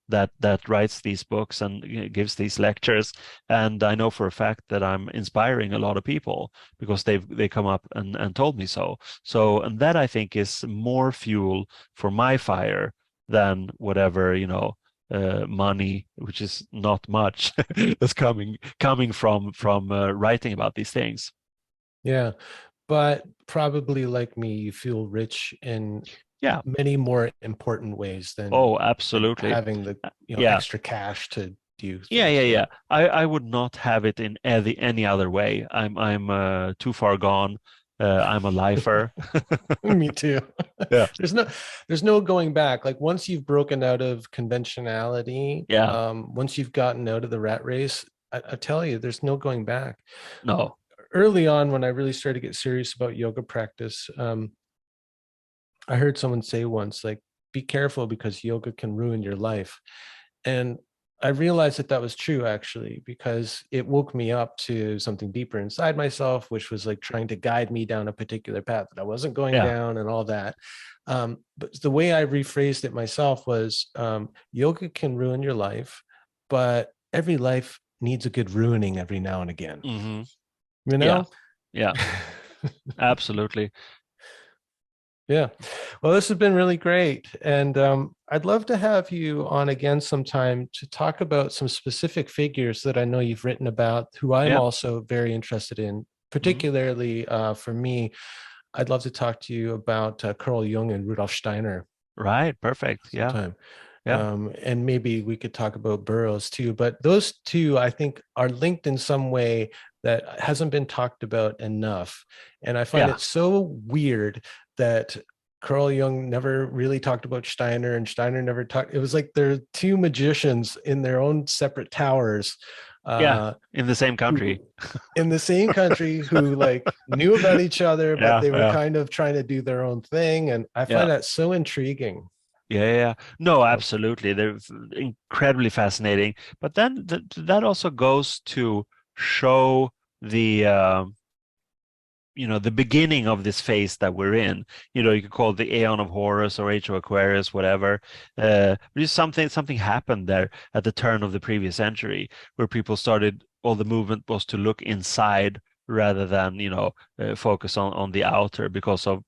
that writes these books and gives these lectures. And I know for a fact that I'm inspiring a lot of people because they come up and told me so. So, and that I think is more fuel for my fire than whatever, money, which is not much, that's coming from writing about these things. Yeah. But probably like me, you feel rich in Yeah. many more important ways than Oh, absolutely. having the Yeah. extra cash to do Yeah, yeah, things. Yeah. yeah. I would not have it in any other way. I'm too far gone. I'm a lifer. Me too. Yeah. There's no going back. Like once you've broken out of conventionality, Yeah. once you've gotten out of the rat race, I tell you, there's no going back. No. Early on, when I really started to get serious about yoga practice, I heard someone say once, like, be careful because yoga can ruin your life. And I realized that that was true actually, because it woke me up to something deeper inside myself, which was like trying to guide me down a particular path that I wasn't going Yeah. down and all that. But the way I rephrased it myself was yoga can ruin your life, but every life needs a good ruining every now and again, Hmm. you Yeah. know? Yeah. Absolutely. Yeah. Well, this has been really great. And I'd love to have you on again sometime to talk about some specific figures that I know you've written about, who I'm Yeah. also very interested in. Hmm. Particularly for me, I'd love to talk to you about Carl Jung and Rudolf Steiner. Right. Perfect. Yeah. sometime. Yeah. And maybe we could talk about Burroughs too, but those two I think are linked in some way that hasn't been talked about enough. And I find Yeah. it so weird that Carl Jung never really talked about Steiner, and Steiner never talked. It was like they're two magicians in their own separate towers, Yeah. uh, In the same country. who in the same country, who like knew about each other, but Yeah. they were Yeah. kind of trying to do their own thing. And I Yeah. find that so intriguing. Yeah, yeah. No, absolutely. They're incredibly fascinating. But then that also goes to show the the beginning of this phase that we're in. You could call it the Aeon of Horus or Age of Aquarius, whatever. Just something happened there at the turn of the previous century, where people started. All the movement was to look inside rather than focus on the outer, because of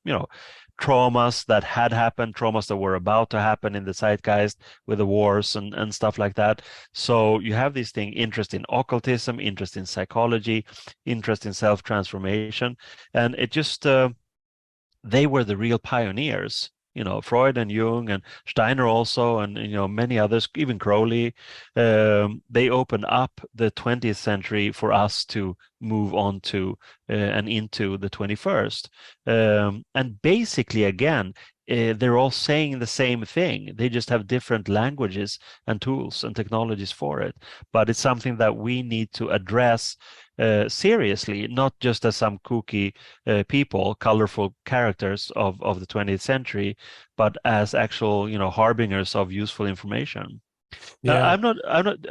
traumas that had happened, traumas that were about to happen in the zeitgeist with the wars and stuff like that. So you have this thing, interest in occultism, interest in psychology, interest in self-transformation, and it just they were the real pioneers. Freud and Jung and Steiner also, and many others, even Crowley. They opened up the 20th century for us to move on to and into the 21st. And basically, again, they're all saying the same thing. They just have different languages and tools and technologies for it. But it's something that we need to address seriously, not just as some kooky people, colorful characters of the 20th century, but as actual, harbingers of useful information. Yeah. I'm not.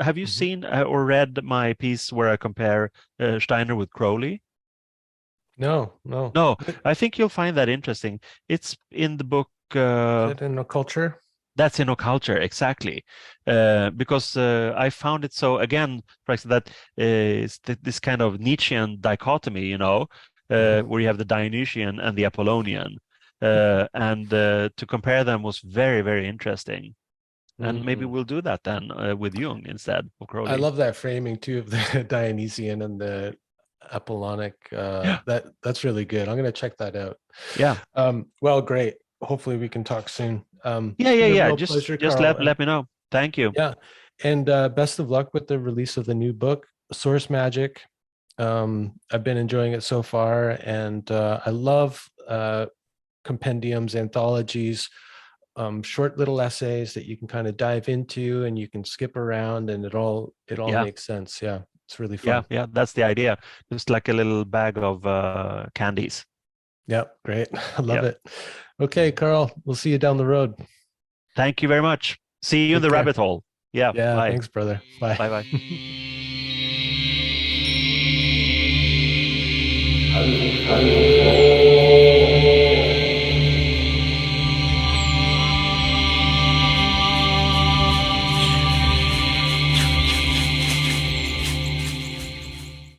Have you seen or read my piece where I compare Steiner with Crowley? No, no. No, I think you'll find that interesting. It's in the book. Is it in occulture? That's in occulture, exactly. Because I found it so, again, for example, that it's this kind of Nietzschean dichotomy, where you have the Dionysian and the Apollonian. And to compare them was very, very interesting. And maybe Mhm. we'll do that then with Jung instead of I Crowley. love that framing too of the Dionysian and the Apollonic. Yeah, That's really good. I'm going to check that out. yeah, Well, great. Hopefully we can talk soon. yeah, It's yeah, been a yeah. real Just pleasure, just Carl. let me know. Thank you. Yeah, and best of luck with the release of the new book, Source Magic. I've been enjoying it so far, and I love compendiums, anthologies, short little essays that you can kind of dive into, and you can skip around, and it all Yeah, makes sense. Yeah, it's really yeah, fun. yeah. That's the idea. Just like a little bag of candies. Yeah, great. I love Yeah. it. Okay, Carl, we'll see you down the road. Thank you very much. See you in Take the care. rabbit hole. Yeah. Yeah, Bye. thanks, brother. Bye. Bye bye.